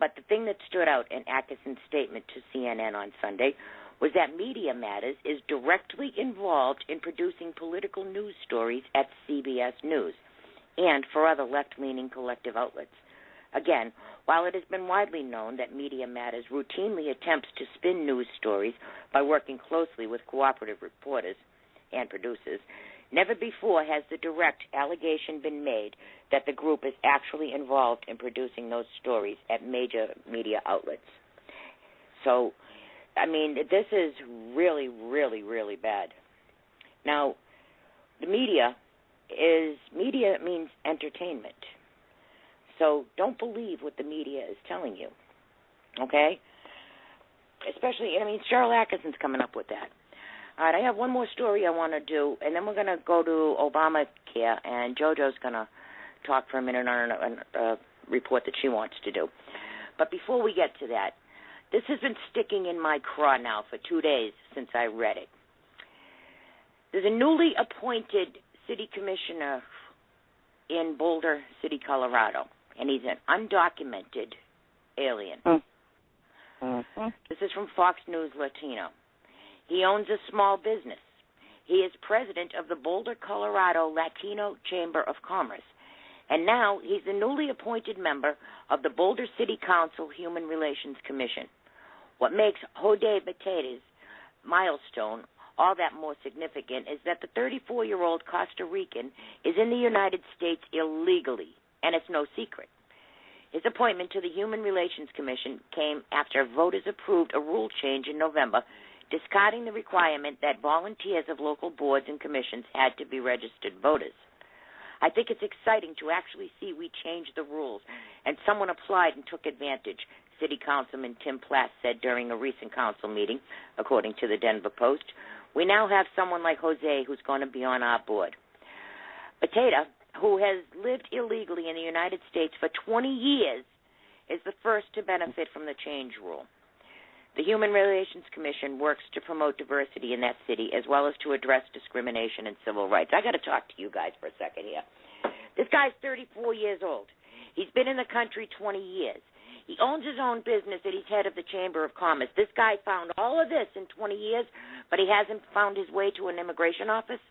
But the thing that stood out in Atkinson's statement to CNN on Sunday was that Media Matters is directly involved in producing political news stories at CBS News and for other left-leaning collective outlets. Again, while it has been widely known that Media Matters routinely attempts to spin news stories by working closely with cooperative reporters and producers, Never before has the direct allegation been made that the group is actually involved in producing those stories at major media outlets. So, I mean, this is really, really, really bad. Now, the media means entertainment. So don't believe what the media is telling you, okay? Especially, I mean, Cheryl Atkinson's coming up with that. All right, I have one more story I want to do, and then we're going to go to Obamacare, and JoJo's going to talk for a minute on a report that she wants to do. But before we get to that, this has been sticking in my craw now for 2 days since I read it. There's a newly appointed city commissioner in Boulder City, Colorado, and he's an undocumented alien. Mm-hmm. This is from Fox News Latino. He owns a small business. He is president of the Boulder, Colorado Latino Chamber of Commerce. And now he's the newly appointed member of the Boulder City Council Human Relations Commission. What makes Jose Bateda's milestone all that more significant is that the 34-year-old Costa Rican is in the United States illegally, and it's no secret. His appointment to the Human Relations Commission came after voters approved a rule change in November discarding the requirement that volunteers of local boards and commissions had to be registered voters. I think it's exciting to actually see we changed the rules, and someone applied and took advantage, City Councilman Tim Platt said during a recent council meeting, according to the Denver Post. We now have someone like Jose who's going to be on our board. Bateda, who has lived illegally in the United States for 20 years, is the first to benefit from the change rule. The Human Relations Commission works to promote diversity in that city as well as to address discrimination and civil rights. I got to talk to you guys for a second here. This guy's 34 years old. He's been in the country 20 years. He owns his own business and he's head of the Chamber of Commerce. This guy found all of this in 20 years, but he hasn't found his way to an immigration office.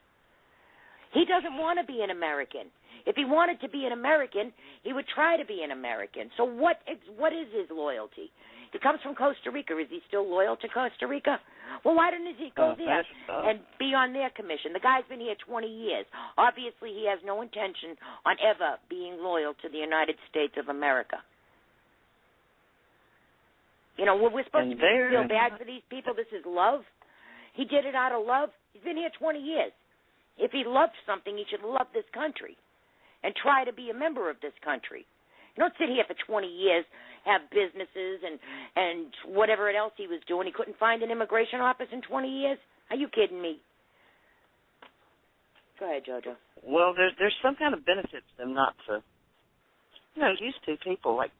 He doesn't want to be an American. If he wanted to be an American, he would try to be an American. So what is his loyalty? He comes from Costa Rica. Is he still loyal to Costa Rica? Well, why doesn't he go there and be on their commission? The guy's been here 20 years. Obviously, he has no intention on ever being loyal to the United States of America. You know, we're supposed to feel bad for these people. This is love. He did it out of love. He's been here 20 years. If he loved something, he should love this country and try to be a member of this country. You don't sit here for 20 years, have businesses and whatever else he was doing. He couldn't find an immigration office in 20 years? Are you kidding me? Go ahead, JoJo. Well, there's some kind of benefit to them not to, used to people like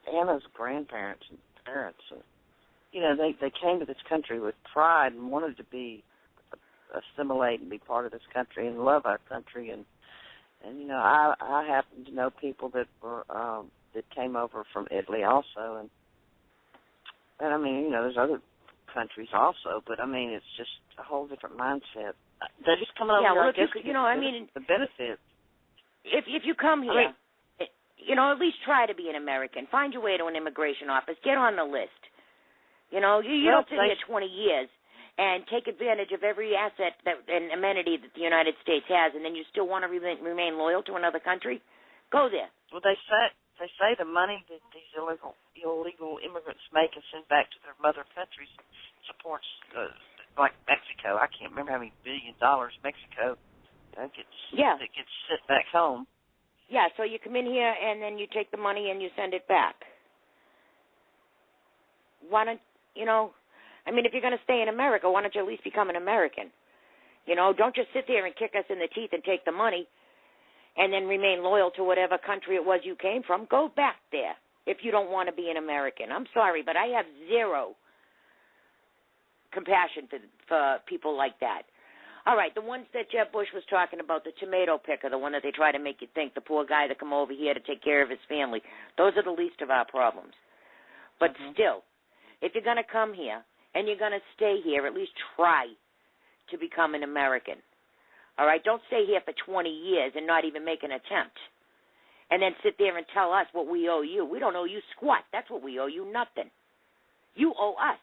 Anna's grandparents and parents. And, they came to this country with pride and wanted to assimilate and be part of this country and love our country. And I happen to know people that were that came over from Italy also, and I mean, there's other countries also, but I mean, it's just a whole different mindset. They're just coming over. Yeah, well, the benefit. If you come here, at least try to be an American. Find your way to an immigration office. Get on the list. You don't sit here 20 years and take advantage of every asset and amenity that the United States has, and then you still want to remain loyal to another country? Go there. Well, they say the money that these illegal immigrants make and send back to their mother countries supports, like Mexico. I can't remember how many $1 billion Mexico gets sent back home. Yeah, so you come in here and then you take the money and you send it back. Why don't, if you're going to stay in America, why don't you at least become an American? Don't just sit there and kick us in the teeth and take the money and then remain loyal to whatever country it was you came from. Go back there if you don't want to be an American. I'm sorry, but I have zero compassion for people like that. All right, the ones that Jeb Bush was talking about, the tomato picker, the one that they try to make you think, the poor guy that come over here to take care of his family, those are the least of our problems. But still, if you're going to come here and you're going to stay here, at least try to become an American. All right, don't stay here for 20 years and not even make an attempt. And then sit there and tell us what we owe you. We don't owe you squat. That's what we owe you, nothing. You owe us.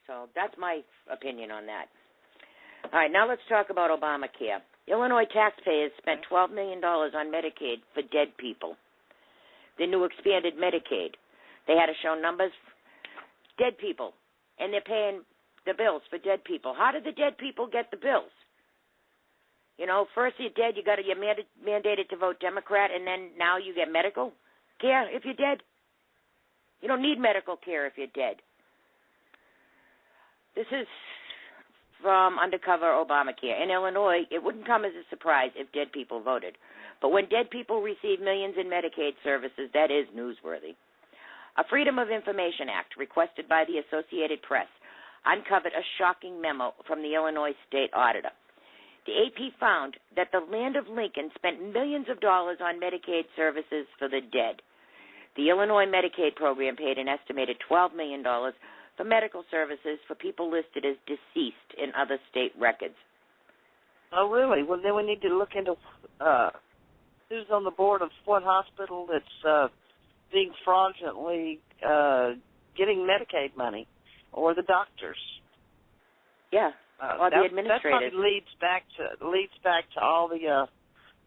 So that's my opinion on that. All right, now let's talk about Obamacare. Illinois taxpayers spent $12 million on Medicaid for dead people. The new expanded Medicaid. They had to show numbers. Dead people. And they're paying the bills for dead people. How did the dead people get the bills? You know, first you're dead, you're mandated to vote Democrat, and then now you get medical care if you're dead. You don't need medical care if you're dead. This is from Undercover Obamacare. In Illinois, it wouldn't come as a surprise if dead people voted. But when dead people receive millions in Medicaid services, that is newsworthy. A Freedom of Information Act requested by the Associated Press uncovered a shocking memo from the Illinois State Auditor. The AP found that the land of Lincoln spent millions of dollars on Medicaid services for the dead. The Illinois Medicaid program paid an estimated $12 million for medical services for people listed as deceased in other state records. Oh, really? Well, then we need to look into who's on the board of what hospital that's being fraudulently getting Medicaid money, or the doctors. Yeah, or the administrators. That probably leads back to all the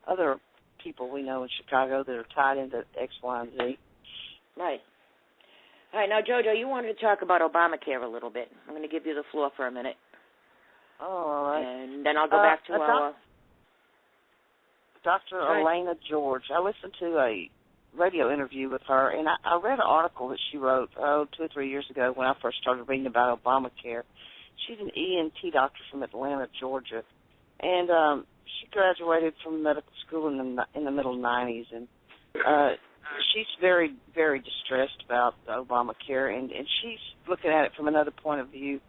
other people we know in Chicago that are tied into X, Y, and Z. Right. All right, now, JoJo, you wanted to talk about Obamacare a little bit. I'm going to give you the floor for a minute. Oh, all right. And then I'll go back to our... Dr. Elena George. I listened to a radio interview with her, and I read an article that she wrote 2 or 3 years ago when I first started reading about Obamacare. She's an ENT doctor from Atlanta, Georgia, and she graduated from medical school in the middle 90s, and she's very, very distressed about Obamacare, and she's looking at it from another point of view,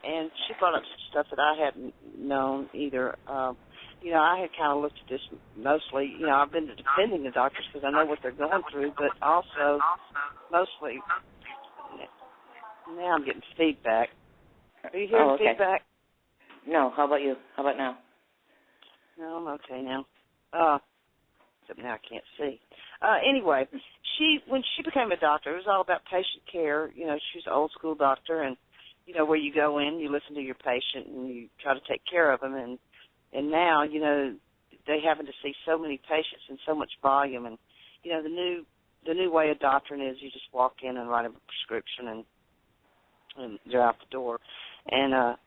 and she brought up some stuff that I hadn't known either. I had kind of looked at this mostly, I've been defending the doctors because I know what they're going through, but also mostly, now I'm getting feedback. Are you hearing feedback? No, how about you? How about now? No, I'm okay now. Except now I can't see. Anyway, when she became a doctor, it was all about patient care. She was an old school doctor, and, where you go in, you listen to your patient, and you try to take care of them, and now, they having to see so many patients and so much volume, and, the new way of doctoring is you just walk in and write a prescription, and they're out the door. And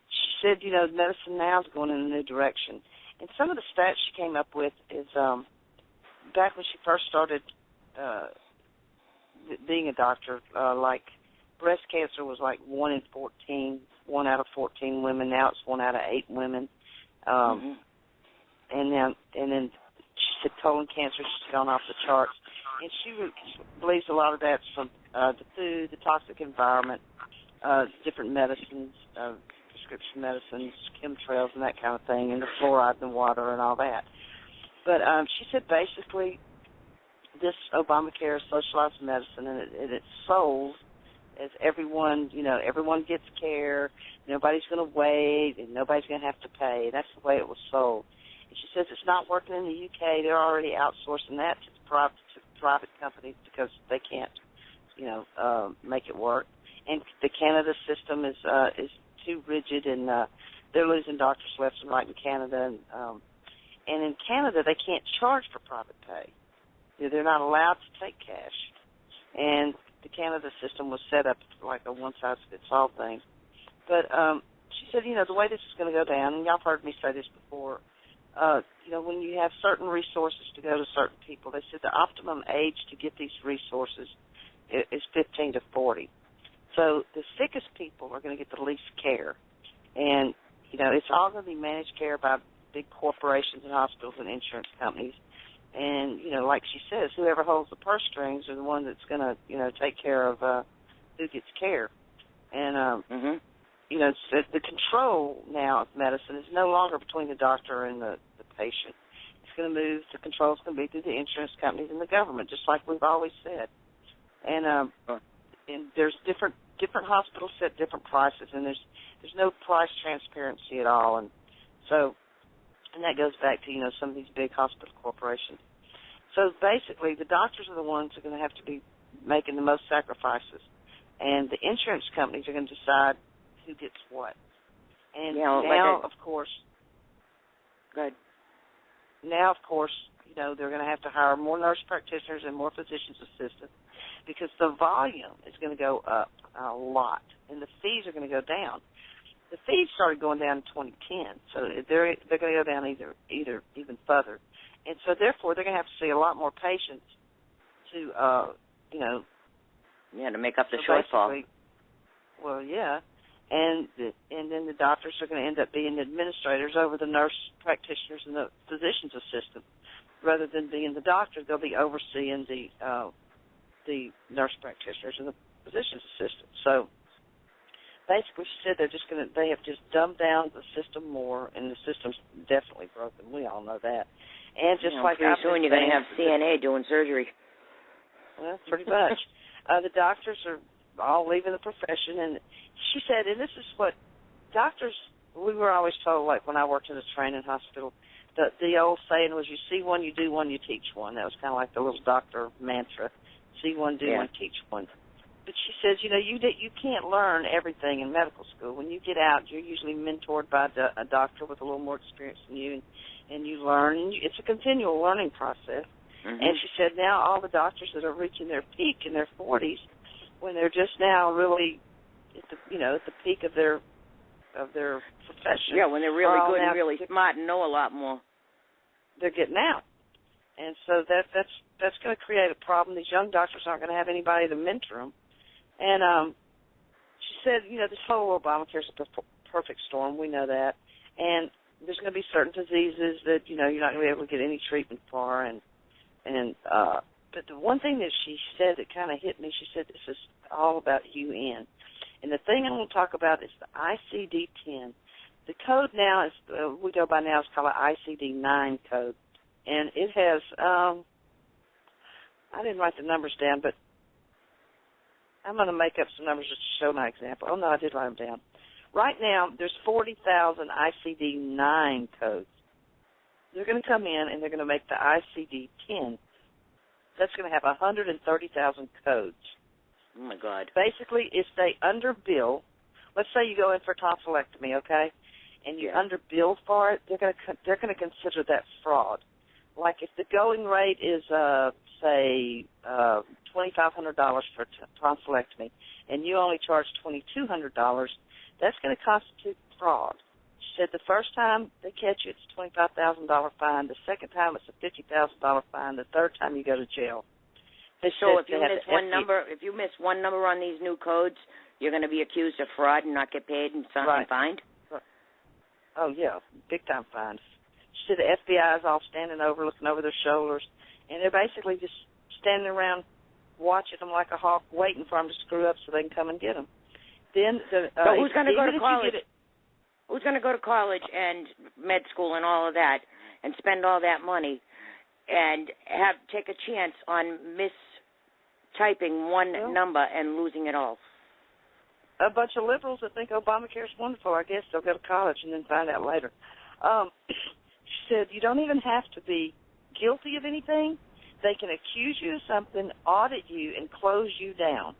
she said, medicine now is going in a new direction. And some of the stats she came up with is back when she first started being a doctor, like breast cancer was like 1 out of 14 women. Now it's 1 out of 8 women. And then she said colon cancer has gone off the charts. And she believes a lot of that's from the food, the toxic environment, different medicines, prescription medicines, chemtrails and that kind of thing, and the fluoride in the water and all that. But she said basically this Obamacare is socialized medicine, and it's sold as everyone, everyone gets care, nobody's going to wait, and nobody's going to have to pay. That's the way it was sold. And she says it's not working in the UK. They're already outsourcing that to private companies because they can't, make it work. And the Canada system is too rigid, and they're losing doctors left and right in Canada. And in Canada, they can't charge for private pay. They're not allowed to take cash. And the Canada system was set up like a one-size-fits-all thing. But she said, the way this is going to go down, and y'all have heard me say this before, when you have certain resources to go to certain people, they said the optimum age to get these resources is 15 to 40. So the sickest people are going to get the least care. And, it's all going to be managed care by big corporations and hospitals and insurance companies. And, like she says, whoever holds the purse strings are the one that's going to, take care of who gets care. And, the control now of medicine is no longer between the doctor and the patient. It's going to move, the control is going to be through the insurance companies and the government, just like we've always said. And there's different hospitals set different prices, and there's no price transparency at all. And so, and that goes back to, some of these big hospital corporations. So basically, the doctors are the ones who are going to have to be making the most sacrifices. And the insurance companies are going to decide who gets what. And of course, good. Now, of course, they're going to have to hire more nurse practitioners and more physician's assistants because the volume is going to go up a lot, and the fees are going to go down. The fees started going down in 2010, so they're going to go down either even further, and so therefore they're going to have to see a lot more patients to to make up the shortfall. Well, yeah. And then the doctors are going to end up being administrators over the nurse practitioners and the physician's assistant. Rather than being the doctor, they'll be overseeing the nurse practitioners and the physician's assistant. So basically, she said they have just dumbed down the system more, and the system's definitely broken. We all know that. And just like pretty soon, you're going to have CNA doing surgery. Well, pretty much. The doctors are all leaving the profession, and she said, and this is what doctors, we were always told, like when I worked in a training hospital, the old saying was, you see one, you do one, you teach one. That was kind of like the little doctor mantra, see one, do one, teach one. But she says, you can't learn everything in medical school. When you get out, you're usually mentored by a doctor with a little more experience than you, and you learn. And it's a continual learning process. Mm-hmm. And she said now all the doctors that are reaching their peak in their 40s, when they're just now really at the peak of their profession. Yeah, when they're really good and really smart and know a lot more. They're getting out. And so that's going to create a problem. These young doctors aren't going to have anybody to mentor them. And she said, this whole Obamacare is a perfect storm. We know that. And there's going to be certain diseases that, you're not going to be able to get any treatment for. But the one thing that she said that kind of hit me, she said this is all about UN. And the thing I want to talk about is the ICD-10. The code now is, we go by now, it's called an ICD-9 code. And it has, I didn't write the numbers down, but I'm going to make up some numbers just to show my example. Oh, no, I did write them down. Right now, there's 40,000 ICD-9 codes. They're going to come in and they're going to make the ICD-10. That's going to have 130,000 codes. Oh, my God. Basically, if they underbill, let's say you go in for tonsillectomy, okay, and you underbill for it, they're going to consider that fraud. Like if the going rate is, say, $2,500 for tonsillectomy, and you only charge $2,200, that's going to constitute fraud. She said the first time they catch you, it's a $25,000 fine. The second time, it's a $50,000 fine. The third time, you go to jail. So if you miss one number on these new codes, you're going to be accused of fraud and not get paid and fined? Oh, yeah, big-time fines. She said the FBI is all standing over, looking over their shoulders, and they're basically just standing around watching them like a hawk, waiting for them to screw up so they can come and get them. Then so who's going to go to college? Who's going to go to college and med school and all of that and spend all that money and take a chance on mistyping one number and losing it all? A bunch of liberals that think Obamacare is wonderful. I guess they'll go to college and then find out later. She said you don't even have to be guilty of anything. They can accuse you of something, audit you, and close you down.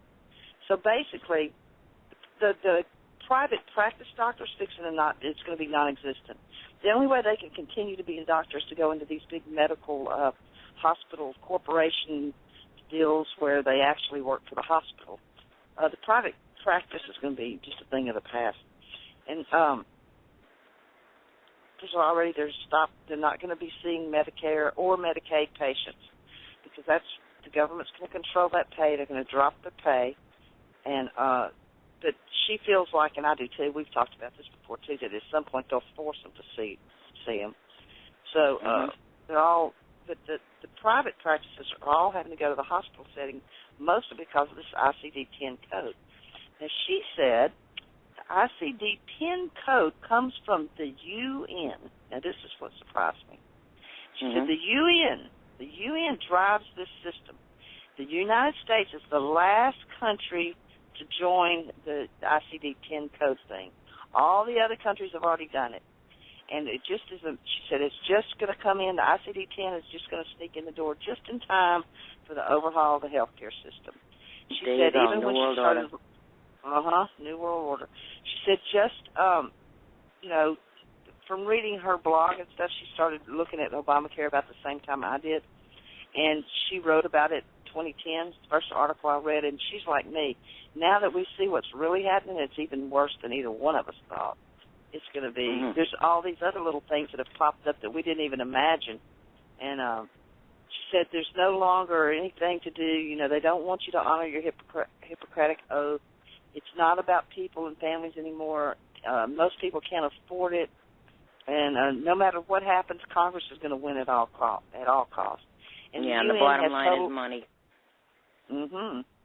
So basically, the private practice doctors it's going to be non-existent. The only way they can continue to be a doctor is to go into these big medical hospital corporation deals where they actually work for the hospital. The private practice is going to be just a thing of the past. And they're not going to be seeing Medicare or Medicaid patients because the government's going to control that pay. They're going to drop the pay. And but she feels like, and I do too, we've talked about this before too, that at some point they'll force them to see them. So they're all, but the private practices are all having to go to the hospital setting, mostly because of this ICD-10 code. Now she said the ICD-10 code comes from the UN. Now this is what surprised me. She said the UN drives this system. The United States is the last country to join the ICD-10 code thing. All the other countries have already done it. And it just isn't, she said, it's just going to come in, the ICD-10 is just going to sneak in the door just in time for the overhaul of the healthcare system. She said even when she started, New World Order. She said just from reading her blog and stuff, she started looking at Obamacare about the same time I did, and she wrote about it 2010, the first article I read, and she's like me. Now that we see what's really happening, it's even worse than either one of us thought. It's going to be, there's all these other little things that have popped up that we didn't even imagine. And she said there's no longer anything to do. They don't want you to honor your Hippocratic oath. It's not about people and families anymore. Most people can't afford it. And no matter what happens, Congress is going to win at all costs. And the bottom line is money.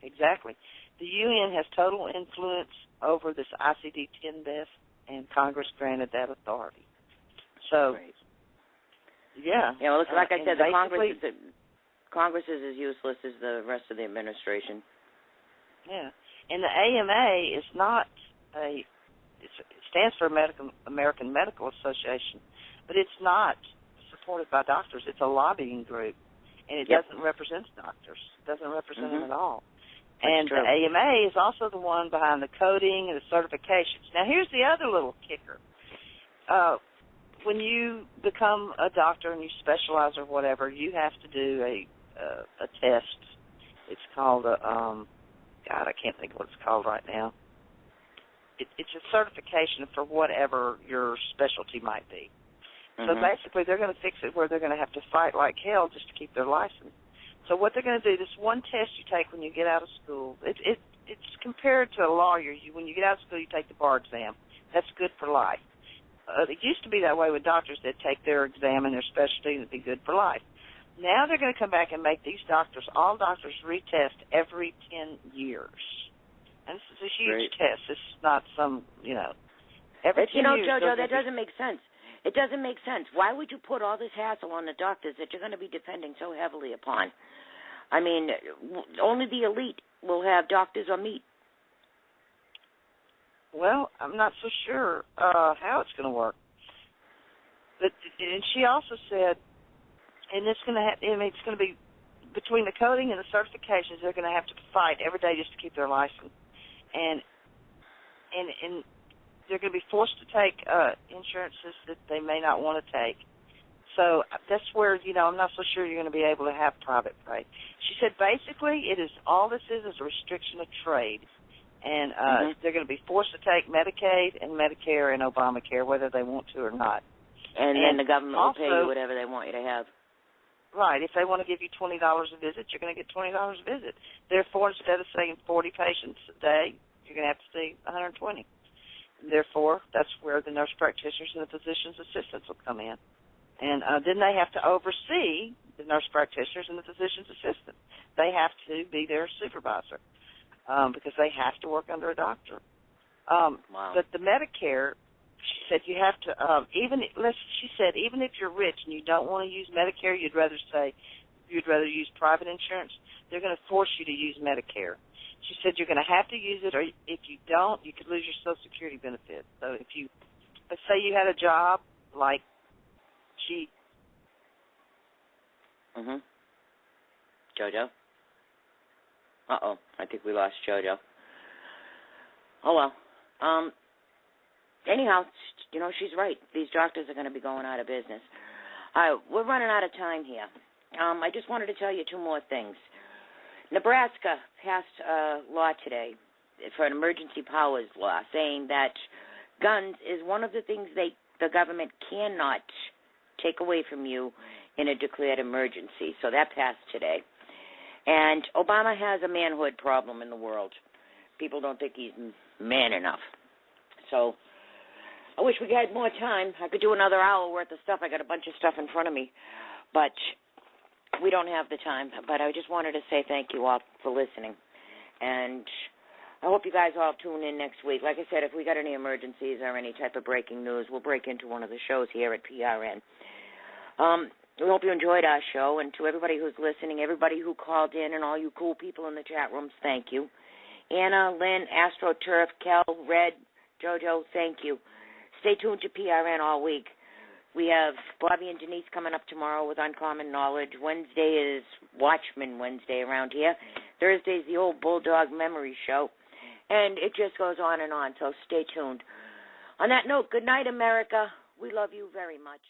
Exactly. The UN has total influence over this ICD-10 death, and Congress granted that authority. So, yeah. Yeah, well, like I said, the Congress is as useless as the rest of the administration. Yeah. And the AMA is not it stands for American Medical Association, but it's not supported by doctors. It's a lobbying group, and it doesn't represent doctors. It doesn't represent them at all. And the AMA is also the one behind the coding and the certifications. Now, here's the other little kicker. When you become a doctor and you specialize or whatever, you have to do a test. It's called I can't think of what it's called right now. It's a certification for whatever your specialty might be. So basically, they're going to fix it where they're going to have to fight like hell just to keep their license. So what they're going to do, this one test you take when you get out of school, it's compared to a lawyer. When you get out of school, you take the bar exam. That's good for life. It used to be that way with doctors. They'd take their exam and their specialty, and it'd be good for life. Now they're going to come back and make these doctors, all doctors, retest every 10 years. And this is a huge test. This is not some, every 10 years. JoJo, that doesn't make sense. It doesn't make sense. Why would you put all this hassle on the doctors that you're going to be depending so heavily upon? I mean, only the elite will have doctors or meat. Well, I'm not so sure how it's going to work. But and she also said, and it's going to be between the coding and the certifications, they're going to have to fight every day just to keep their license, and they're going to be forced to take insurances that they may not want to take. So that's where, I'm not so sure you're going to be able to have private pay. She said basically all this is a restriction of trade. And they're going to be forced to take Medicaid and Medicare and Obamacare, whether they want to or not. And then the government will pay you whatever they want you to have. Right. If they want to give you $20 a visit, you're going to get $20 a visit. Therefore, instead of seeing 40 patients a day, you're going to have to see 120. Therefore, that's where the nurse practitioners and the physician's assistants will come in. And then they have to oversee the nurse practitioners and the physician's assistant. They have to be their supervisor because they have to work under a doctor. But the Medicare, she said you have to, even if you're rich and you don't want to use Medicare, you'd rather use private insurance, they're going to force you to use Medicare. She said you're going to have to use it, or if you don't, you could lose your Social Security benefit. So let's say you had a job like she. JoJo? Uh-oh, I think we lost JoJo. Oh, well. Anyhow, she's right. These doctors are going to be going out of business. All right, we're running out of time here. I just wanted to tell you two more things. Nebraska passed a law today for an emergency powers law saying that guns is one of the things the government cannot take away from you in a declared emergency. So that passed today. And Obama has a manhood problem in the world. People don't think he's man enough. So I wish we had more time. I could do another hour worth of stuff. I got a bunch of stuff in front of me. But we don't have the time. But I just wanted to say thank you all for listening. And I hope you guys all tune in next week. Like I said, if we got any emergencies or any type of breaking news, we'll break into one of the shows here at PRN. We hope you enjoyed our show. And to everybody who's listening, everybody who called in, and all you cool people in the chat rooms, thank you. Anna, Lynn, AstroTurf, Kel, Red, JoJo, thank you. Stay tuned to PRN all week. We have Bobby and Denise coming up tomorrow with Uncommon Knowledge. Wednesday is Watchman Wednesday around here. Thursday's the Old Bulldog Memory Show. And it just goes on and on, so stay tuned. On that note, good night, America. We love you very much.